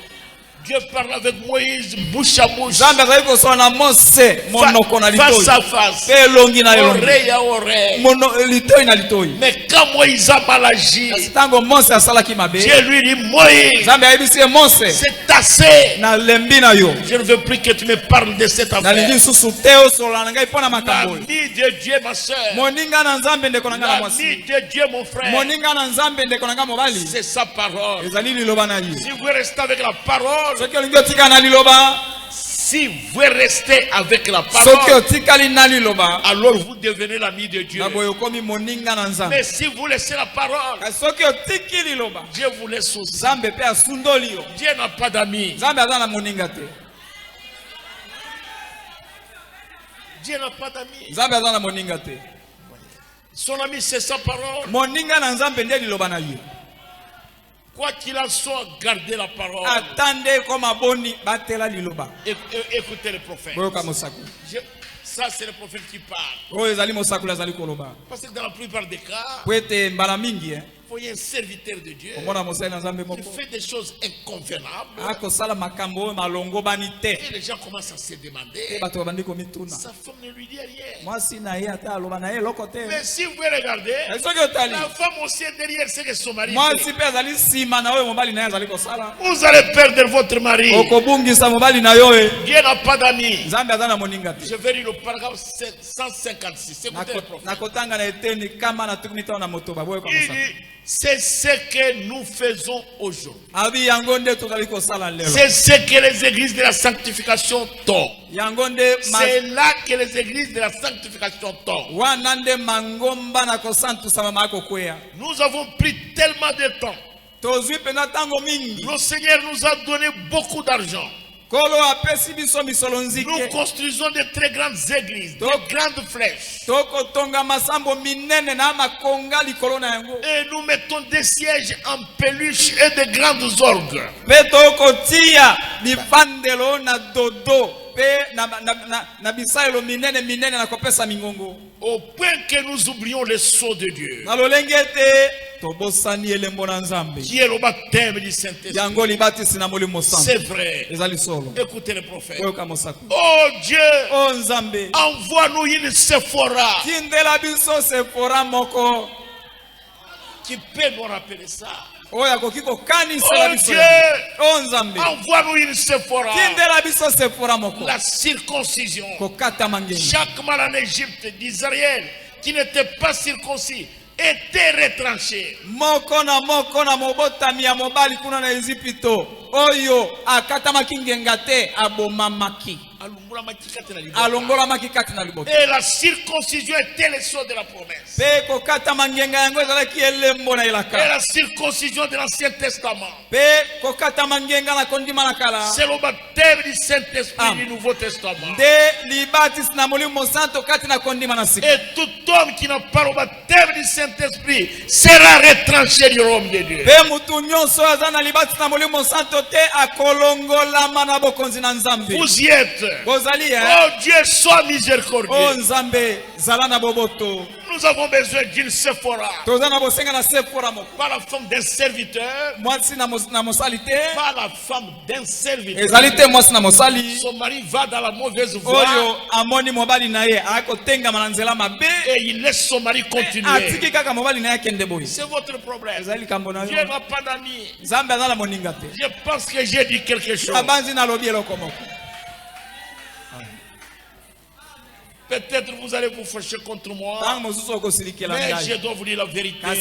Dieu parle avec Moïse bouche à bouche. Nzambe azali kosona Mose monoko na litoi. Face à face. Pe longi na elongi. Oreille à oreille. Mono litoi na litoi. Mais quand Moïse a mal agi, tango Mose asalaki mabe. Dieu lui dit Moïse. Nzambe ayebisi Mose. C'est assez. Na lembi na yo. Je ne veux plus que tu me parles de cette affaire. Na lingi susu teo solana ngai pona makambo. L'ami de Dieu ma sœur. Moninga na Nzambe ndeko na ngana mwasi. L'ami de Dieu mon frère. Moninga na Nzambe ndeko na ngana mobali. C'est sa parole. Ezali liloba na ye. Si vous restez avec la parole. Soki olingi otika na liloba. Si vous restez avec la parole, alors vous devenez l'ami de Dieu. Mais si vous laissez la parole, Dieu vous laisse aussi. Dieu n'a pas d'amis. Dieu n'a pas d'amis. Son ami c'est sa parole. Quoi qu'il en soit, gardez la parole. Écoutez le prophète. Ça, c'est le prophète qui parle. Parce que dans la plupart des cas, il faut y un serviteur de Dieu. Il fait des choses inconvenables. Et les gens commencent à se demander. Sa femme ne lui dit rien. Mais si vous regardez, la femme aussi est derrière ce que son mari fait. Vous allez perdre votre mari. Dieu n'a pas d'amis. Je vais lire le paragraphe 156. Écoutez le prophète. Il dit, c'est ce que nous faisons aujourd'hui. C'est ce que les églises de la sanctification tombent. C'est là que les églises de la sanctification tombent. Nous avons pris tellement de temps. Le Seigneur nous a donné beaucoup d'argent. Nous construisons de très grandes églises, de grandes flèches. Et nous mettons des sièges en peluche et de grandes orgues. Au point que nous oublions les sceaux de Dieu, qui est le baptême du Saint-Esprit. C'est vrai. Écoutez le prophète. Oh Dieu, envoie-nous une Sephora qui peut nous rappeler ça. Oh Dieu, envoie-nous une Sephora. La circoncision. Chaque mal en Égypte d'Israël qui n'était pas circoncis était retranché. Et la circoncision était le sceau de la promesse. Et la circoncision de l'Ancien Testament, c'est le baptême du Saint-Esprit du Nouveau Testament. Et tout homme qui n'a pas le baptême du Saint-Esprit sera retranché du royaume de Dieu. Vous y êtes. Oh Dieu, sois miséricordieux. Nous avons besoin d'une Sephora. Pas la femme d'un serviteur. Pas la femme d'un serviteur. Son mari va dans la mauvaise voie. Et il laisse son mari continuer. C'est votre problème. Dieu n'a pas d'amis. Je pense que j'ai dit quelque chose. Peut-être vous allez vous fâcher contre moi. Mais je dois vous dire la vérité. Dieu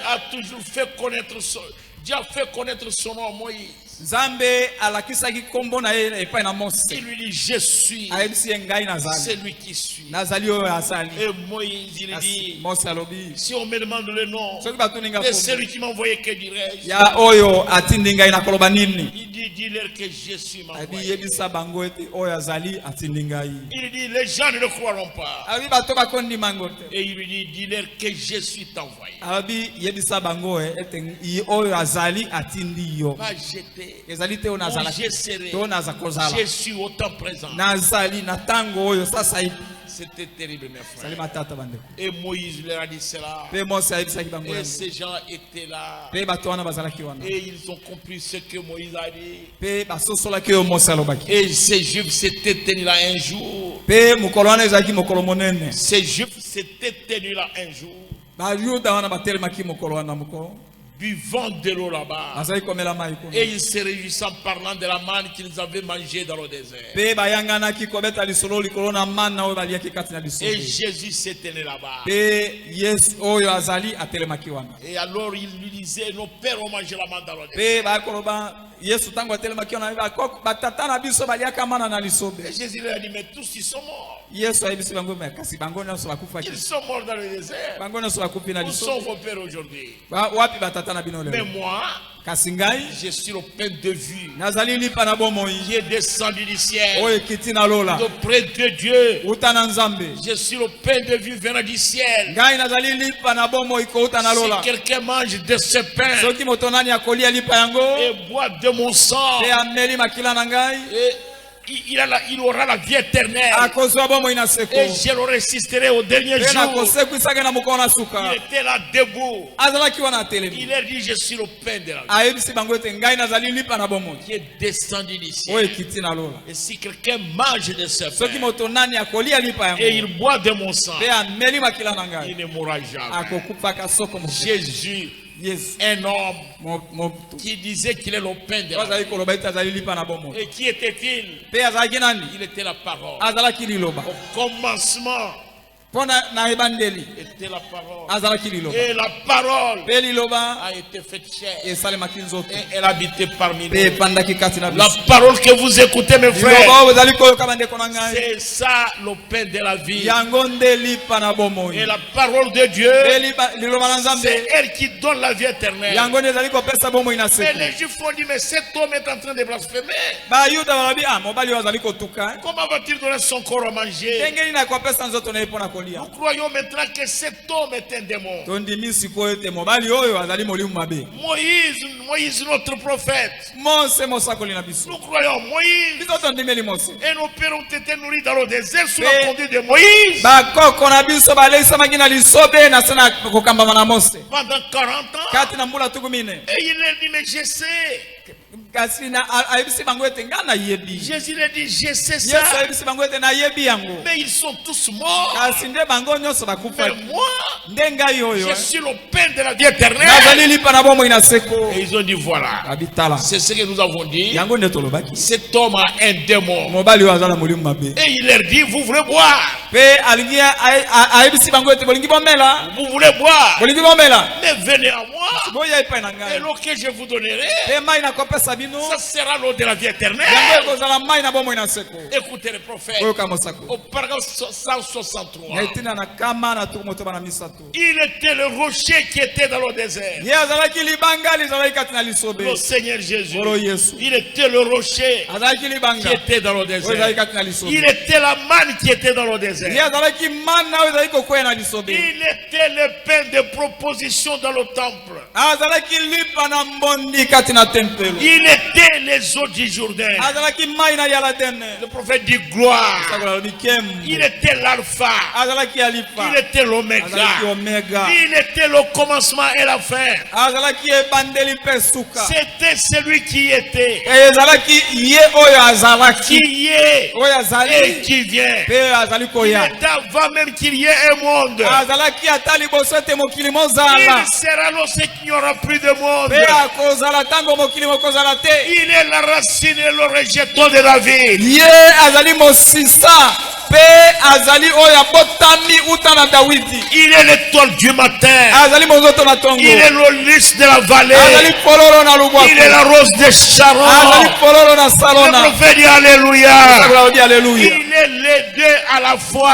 a toujours fait connaître Dieu a fait connaître son nom à Moïse. Il lui dit je suis. C'est lui qui suit. Et Moïse il dit si on me demande le nom de celui qui m'a envoyé, que dirais-je? Il dit dis-leur que je suis m'a envoyé. Il dit les gens ne le croiront pas. Et il lui dit dis-leur que je suis t'envoyé. Pas jeter. Je serai. Je suis autant présent. C'était terrible, mes frères. Et Moïse leur a dit cela. Et ces gens étaient là. Et ils ont compris ce que Moïse a dit. Et ces Juifs s'étaient tenus là un jour. Ces Juifs s'étaient tenus là un jour. Buvant de l'eau là-bas. Et ils se réjouissent en parlant de la manne qu'ils avaient mangée dans le désert. Et Jésus s'est tenu là-bas. Et alors il lui disait, nos pères ont mangé la manne dans le désert. Et Jésus lui a dit, mais tous ils sont morts. Ils sont morts dans le désert. Où sont vos pères aujourd'hui? Mais moi, je suis le pain de vie qui est descendu du ciel auprès de Dieu. Je suis le pain de vie venant du ciel. Si quelqu'un mange de ce pain et boit de mon sang, il aura la vie éternelle. Et je le résisterai au dernier jour. Il était là debout. Il a dit, je suis le pain de la vie qui est descendu d'ici. Et si quelqu'un mange de ce pain et il boit de mon sang, il ne mourra jamais. Jésus, un homme qui disait qu'il est le pain de la vie. Et qui était-il? Il était la parole. Au commencement était la parole. Et la parole a été faite chair. Et elle habitait parmi nous. La parole que vous écoutez, mes frères, c'est ça le pain de la vie. Et la parole de Dieu, c'est elle qui donne la vie éternelle. Mais les Juifs ont dit, mais cet homme est en train de blasphémer. Comment va-t-il donner son corps à manger? Nous croyons maintenant que cet homme est un démon. Moïse, notre prophète. Nous croyons Moïse. Et nos pères ont été nourris dans le désert sous la conduite de Moïse. Pendant 40 ans. Et il a dit, mais je sais. Jésus lui a dit, je sais ça. Mais ils sont tous morts. Mais moi, je suis le pain de la vie éternelle. Et ils ont dit, voilà. C'est ce que nous avons dit. Cet homme a un démon. Et il leur dit, vous voulez boire? Vous voulez boire? Mais venez à moi. Et l'eau que je vous donnerai, ça sera l'eau de la vie éternelle. Écoutez le prophète. Au paragraphe 163. Il était le rocher qui était dans le désert. Le Seigneur Jésus. Il était le rocher qui était dans le désert. Il était la manne qui était dans le désert. Il était le pain de proposition dans le temple. Il était les eaux du Jourdain. Le prophète dit gloire. Il était l'alpha. Il était l'oméga. Il était le commencement et la fin. C'était celui qui était, qui est et qui vient. Il est avant même qu'il y ait un monde. Il sera lorsqu'il n'y aura plus de monde. Il est la racine et le rejeton de la vie. Il est l'étoile du matin. Il est le lys de la vallée. Il est la rose de Sharon. Le prophète dit alléluia. Il est les deux à la fois.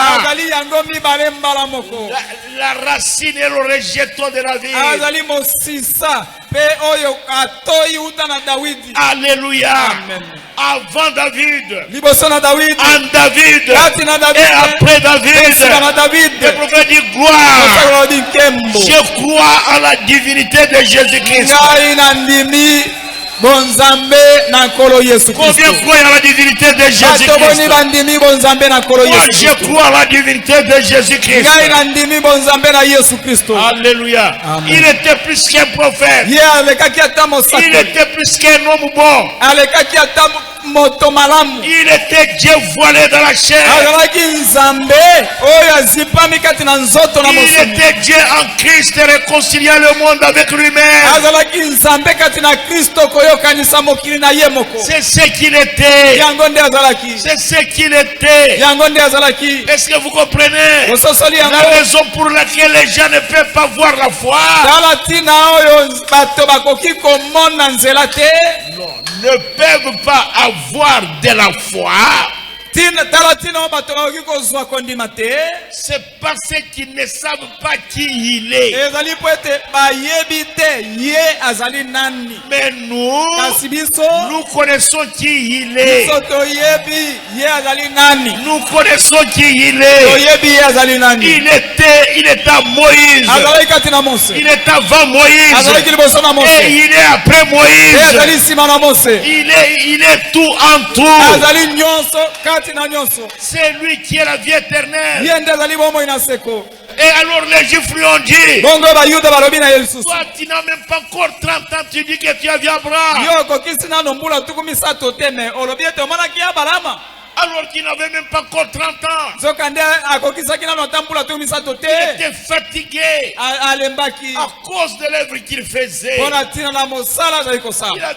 La racine et le rejeton de la vie. Alléluia. Amen. Avant David, en David, et après David, le prophète dit gloire. Je crois à la divinité de Jésus-Christ. bonzambe na kolo Yesu Kristo. Combien croient à la divinité de Jésus-Christ? Moi je crois à la divinité de Jésus-Christ. Alléluia. Amen. Il était plus qu'un prophète. Il était plus qu'un homme bon. Il était Dieu voilé dans la chair. Il était Dieu en Christ réconciliant le monde avec lui-même. C'est ce qu'il était. C'est ce qu'il était. Est-ce que vous comprenez la raison pour laquelle les gens ne peuvent pas voir la foi? Non, ne peuvent pas avoir de la foi. C'est parce qu'ils ne savent pas qui il est. Mais nous connaissons qui il est. Nous connaissons qui il est. Il est à Moïse. Il est avant Moïse. Et il est après Moïse. Il est tout en tout. C'est lui qui est la vie éternelle. Et alors les Juifs lui ont dit, toi tu n'as même pas encore 30 ans, tu dis que tu as vu Abraham. Alors qu'il n'avait même pas encore 30 ans. Il était fatigué à cause de l'œuvre qu'il faisait.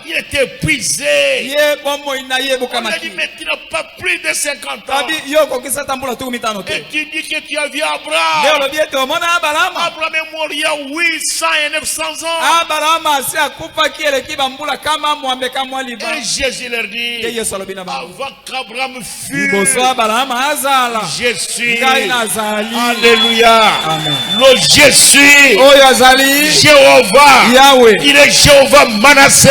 Il était épuisé. On a dit, mais tu n'as pas plus de 50 ans. Et tu dis que tu as vu Abraham. Abraham est mort il y a 800 et 900 ans. Et Jésus leur dit, avant qu'Abraham je suis. Alléluia. Le je suis Jéhovah. Il est Jéhovah Manassé.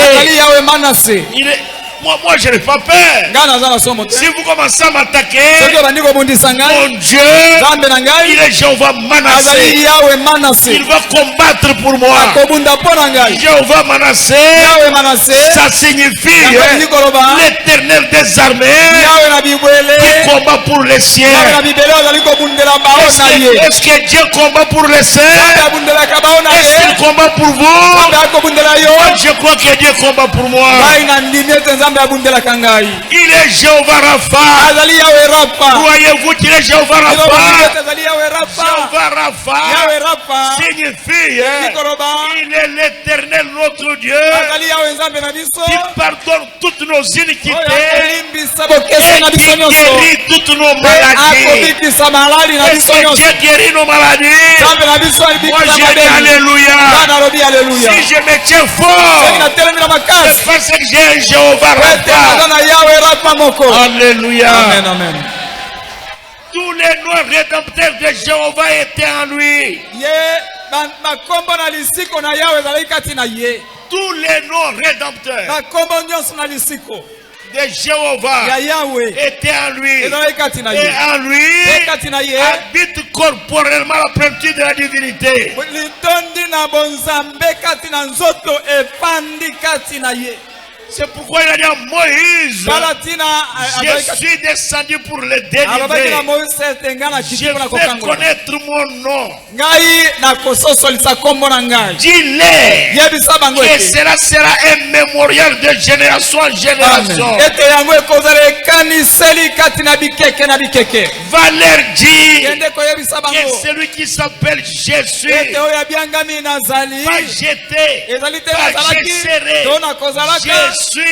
Moi je n'ai pas peur. Si vous commencez à m'attaquer, mon Dieu, il est Jéhovah Manassé. Il va combattre pour moi. Jéhovah Manassé, ça signifie l'Éternel des armées qui combat pour les siens. Est-ce que Dieu combat pour les siens? Est-ce qu'il combat pour vous? Moi, je crois que Dieu combat pour moi. Il est Jéhovah Rapha. Croyez-vous qu'il est Jéhovah Rapha? Jéhovah Rapha signifie il est l'Éternel notre Dieu qui pardonne toutes nos iniquités et qui guérit toutes nos maladies. Est-ce que Dieu guérit nos maladies? Moi je dis Alléluia. Si je me tiens fort, c'est parce que j'ai un Jéhovah Rapha. Alléluia. Amen. Tous les noms rédempteurs de Jéhovah étaient en lui. Tous les noms rédempteurs de Jéhovah étaient en lui. Et en lui habite corporellement la plénitude de la divinité. C'est pourquoi il a dit à Moïse, je suis descendu pour le délivrer. Je vais connaître mon nom. Dis-les que cela sera un mémorial de génération en génération. Va leur dire que celui qui s'appelle Jésus va jeter, va jeter. Jésus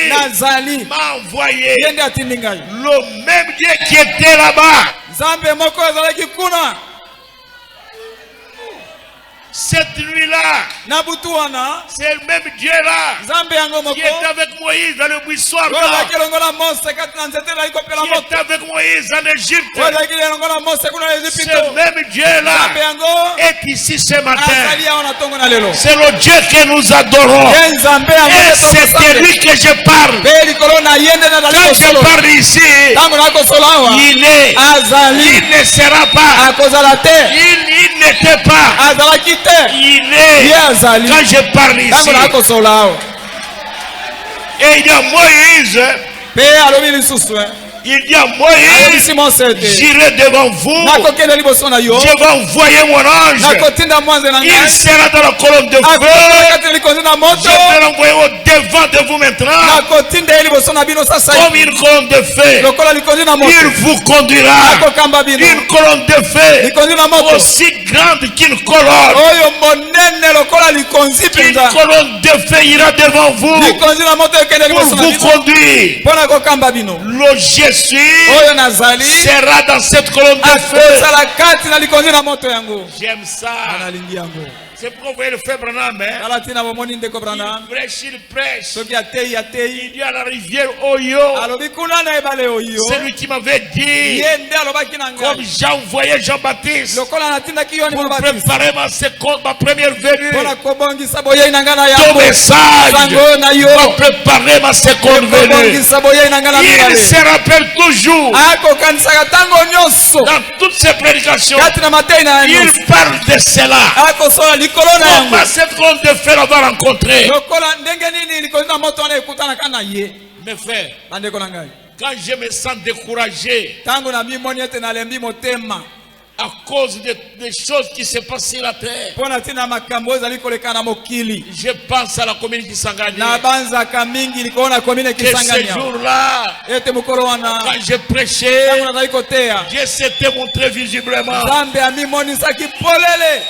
m'a envoyé. Le même Dieu qui était là-bas. Cette nuit-là, c'est le même Dieu-là qui est avec Moïse dans le buisson, qui est avec Moïse en Égypte. Ce même Dieu-là est ici ce matin. C'est le Dieu que nous adorons. Et c'est de lui que je parle. Quand je parle ici, il est, il ne sera pas, il n'était pas, il est. Quand je parle ici, Et il y a Moïse. Il dit à Moïse, j'irai devant vous, je vais envoyer mon ange, il sera dans la colonne de feu, je vais l'envoyer au devant de vous maintenant, comme une colonne de feu, il vous conduira, une colonne de feu, aussi grande qu'une colonne, une colonne de feu ira devant vous, pour vous conduire. Le Jésus sera dans cette colonne de feu. J'aime ça. C'est pourquoi vous voyez le frère Branham, il prêche. Il dit à la rivière Oyo, c'est lui qui m'avait dit, comme Jean voyait Jean-Baptiste, pour préparer ma première venue, ton message va préparer ma seconde venue. Il se rappelle toujours, dans toutes ses prédications, il parle de cela. Comment cette colonne de feu va rencontrer? Mes frères, quand je me sens découragé à cause des choses qui se passent sur la terre, je pense à la commune Kisangani. Que ce jour-là, quand je prêchais, Dieu s'était montré visiblement.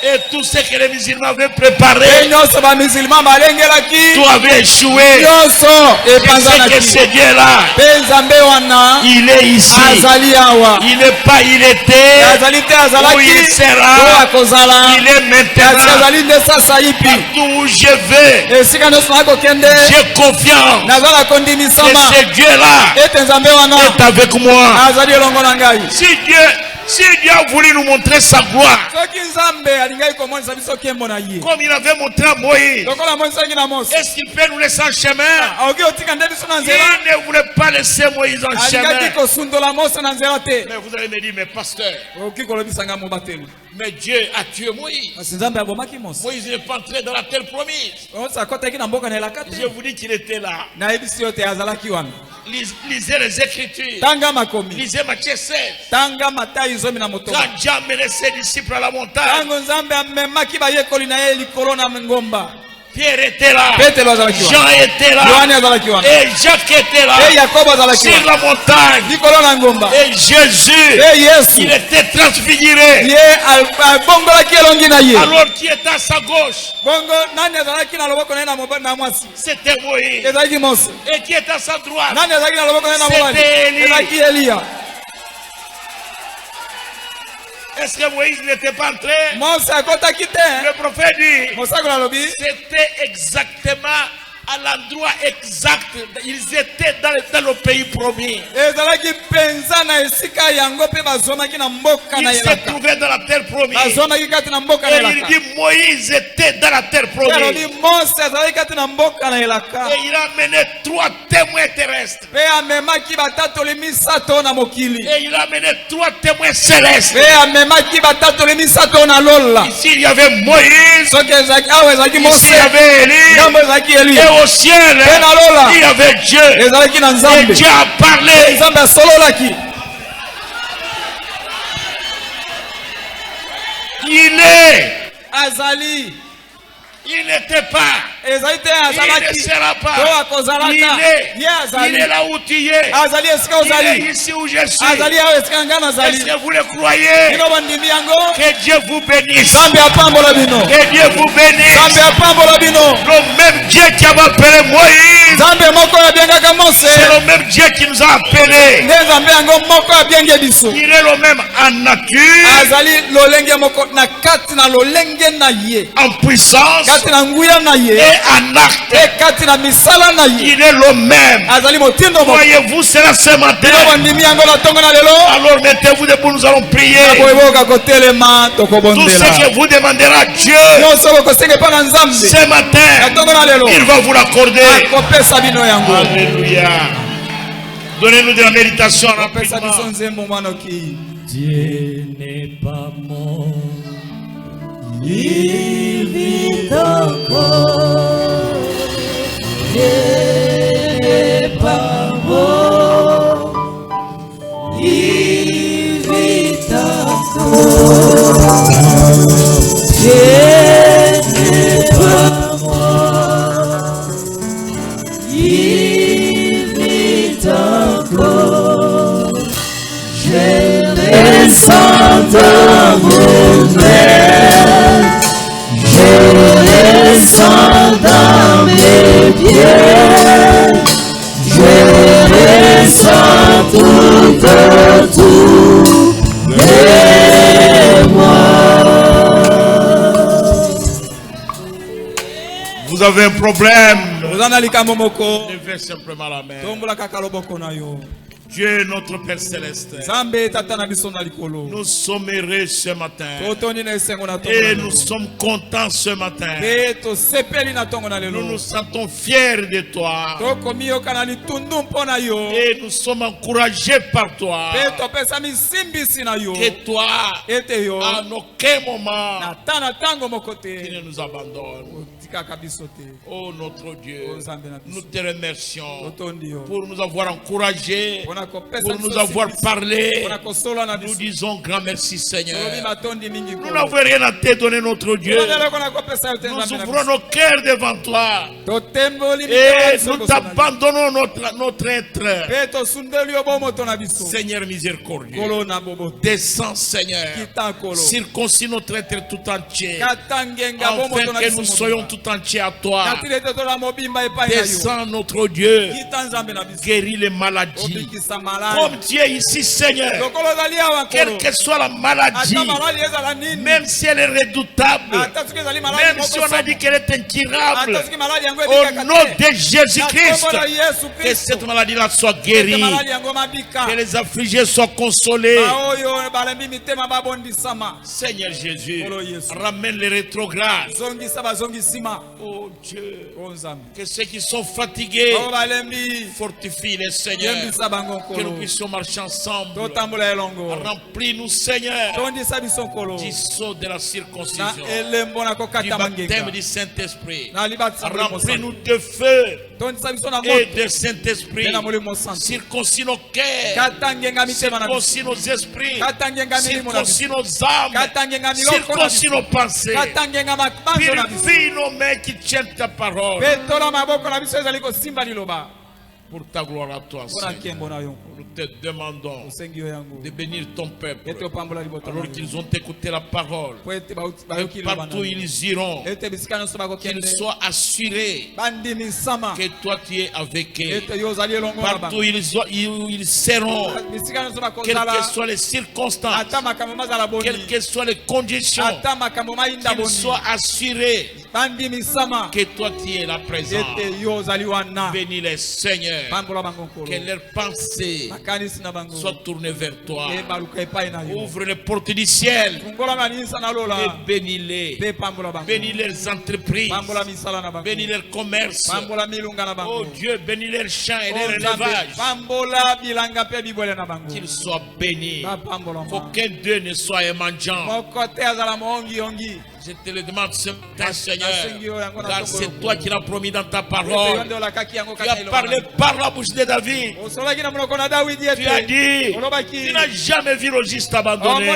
Et tout ce que les musulmans avaient préparé, tout avait échoué. Et ce que ce Dieu-là, il est ici. Il n'est pas, il était. Où il sera, il est maintenant. Partout où je vais, j'ai confiance que ce Dieu-là est avec moi. Si Dieu a voulu nous montrer sa gloire, comme il avait montré à Moïse, est-ce qu'il peut nous laisser en chemin? Il ne voulait pas laisser Moïse en chemin. Mais vous allez me dire, mais pasteur, mais Dieu a tué Moïse. Moïse n'est pas entré dans la terre promise. Je vous dis qu'il était là. Lisez les Écritures. Lisez Matthieu 16. Quand Dieu a mené ses disciples à la montagne, Pierre était là, Jean était là, et Jacques était là, sur la montagne. Et Jésus, il était transfiguré. Alors qui était à sa gauche? C'était Moïse. Et qui était à sa droite? C'était Élie. Est-ce que Moïse n'était pas entré? Le prophète dit, c'était exactement à l'endroit exact. Ils étaient dans le pays promis. Ils se trouvaient dans la terre promise. Et il dit Moïse était dans la terre promise. Et il a amené 3 témoins terrestres. Et il a amené 3 témoins célestes. Ici il y avait Moïse. Ici il y avait Élie. Et au ciel, il y avait Dieu. Et Dieu a parlé. Il est Azali. Il n'était pas. Il ne sera pas. Il est là où tu es. Il est ici où je suis. Est-ce que vous le croyez? Que Dieu vous bénisse. Que Dieu vous bénisse. Le même Dieu qui avait appelé Moïse, c'est le même Dieu qui nous a appelés. Il est le même en nature, en puissance et en acte. Il est le même. Voyez-vous cela ce matin? Alors mettez-vous debout, nous allons prier. Tout ce que vous demanderez à Dieu ce matin, il va vous l'accorder. Alléluia. Donnez-nous de la méditation rapidement. Dieu n'est pas mort. Il vit encore. Dieu descends dans mes pieds, je ressens tout autour de moi. Vous avez un problème. Levez simplement la main. Dieu notre Père Céleste, nous sommes heureux ce matin et nous sommes contents ce matin. Nous nous sentons fiers de toi et nous sommes encouragés par toi. Et toi, à aucun moment, tu ne nous abandonnes. Oh notre Dieu, nous te remercions pour nous avoir encouragés, pour nous avoir parlé. Nous disons grand merci Seigneur. Nous n'avons rien à te donner notre Dieu. Nous ouvrons nos cœurs devant toi et nous t'abandonnons notre être. Seigneur miséricordieux, descends Seigneur, circoncis notre être tout entier afin que nous soyons tout entiers à toi. Descends notre Dieu, guéris les maladies. Comme tu es ici Seigneur, quelle que soit la maladie, même si elle est redoutable, même si on a dit qu'elle est incurable, au nom de Jésus-Christ, que cette maladie-là soit guérie, que les affligés soient consolés. Seigneur Jésus, ramène les rétrogrades. Oh Dieu, que ceux qui sont fatigués, fortifie-les Seigneur, que nous puissions marcher ensemble. Remplis-nous Seigneur du sceau de la circoncision, du baptême du Saint-Esprit. Remplis-nous de feu et de Saint-Esprit. Circoncis nos cœurs, circoncis nos esprits, circoncis nos âmes, circoncis nos pensées. Purifie nos mains qui tiennent ta parole. Pour ta gloire à toi, Seigneur. Nous te demandons de bénir ton peuple alors qu'ils ont écouté la parole. Et partout où ils iront, qu'ils soient assurés que toi tu es avec eux. Partout où ils seront, quelles que soient les circonstances, quelles que soient les conditions, qu'ils soient assurés que toi tu es la présence. Bénis les Seigneur. Que leurs pensées soient tournées vers toi. Ouvre les portes du ciel et bénis-les. Bénis leurs entreprises. Bénis leurs commerces. Oh Dieu, bénis leurs champs et leurs élevages. Qu'ils soient bénis. Qu'aucun d'eux ne soit un mendiant. Je te le demande ce matin, Seigneur, car c'est toi qui l'as promis dans ta parole. Tu as parlé par la bouche de David. Tu as dit, tu n'as jamais vu le juste abandonné,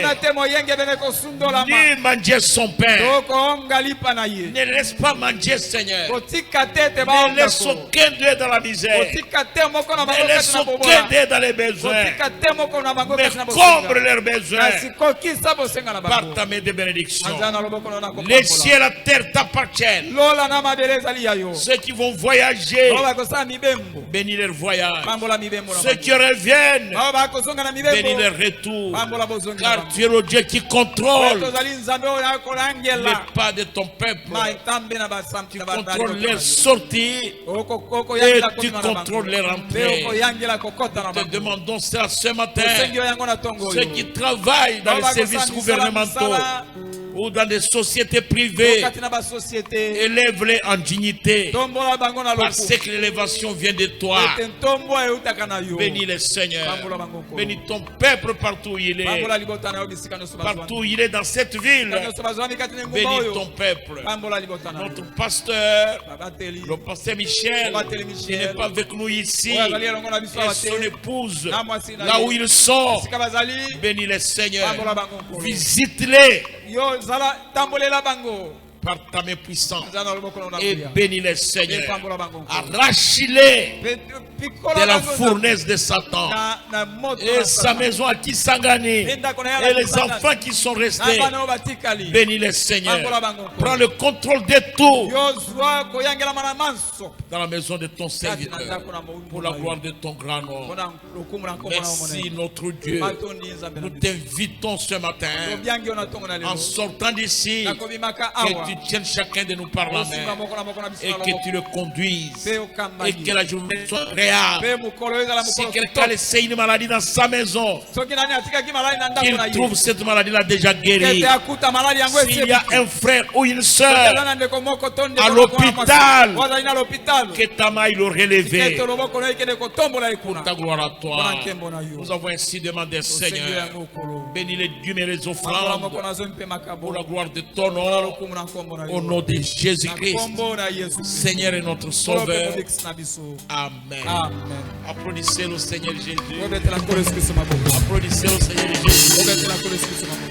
ni manger son pain. Ne laisse pas manger, Seigneur. Ne laisse aucun d'eux dans la misère. Ne laisse aucun d'eux dans les besoins. Mais comble leurs besoins par ta main de bénédiction. Les cieux et la terre t'appartiennent. Ceux qui vont voyager, bénis leur voyage. Ceux qui reviennent, bénis leur retour. Car tu es le Dieu qui contrôle les pas de ton peuple. Tu contrôles leurs sorties et tu contrôles les rentrées. Nous te demandons cela ce matin. Ceux qui travaillent dans les services gouvernementaux ou dans des sociétés privées, élève-les en dignité, parce que l'élévation vient de toi. Bénis les Seigneur. Bénis ton peuple partout où il est. Partout où il est dans cette ville. Bénis ton peuple. Notre pasteur, le pasteur Michel, qui n'est pas avec nous ici, et son épouse, là où ils sont, bénis les Seigneur. Visite-les par ta main puissante et bénis les Seigneur. Arrache-les de la fournaise de Satan et sa maison à Kisangani et les enfants qui sont restés. Bénis les Seigneur. Prends le contrôle de tout dans la maison de ton serviteur pour la gloire de ton grand nom. Merci notre Dieu. Nous t'invitons ce matin en sortant d'ici que tu tiennes chacun de nous par la main et que tu le conduises et que la journée soit agréable. Si quelqu'un a laissé une maladie dans sa maison, qu'il trouve cette maladie-là déjà guérie. S'il y a un frère ou une soeur à l'hôpital, que ta main le relève pour ta gloire à toi. Nous avons ainsi demandé, Seigneur, bénis les dîmes et les offrandes pour la gloire de ton nom, au nom de Jésus-Christ, Seigneur et notre Sauveur. Amen. Applaudissez le Seigneur Jésus. Applaudissez le Seigneur Jésus.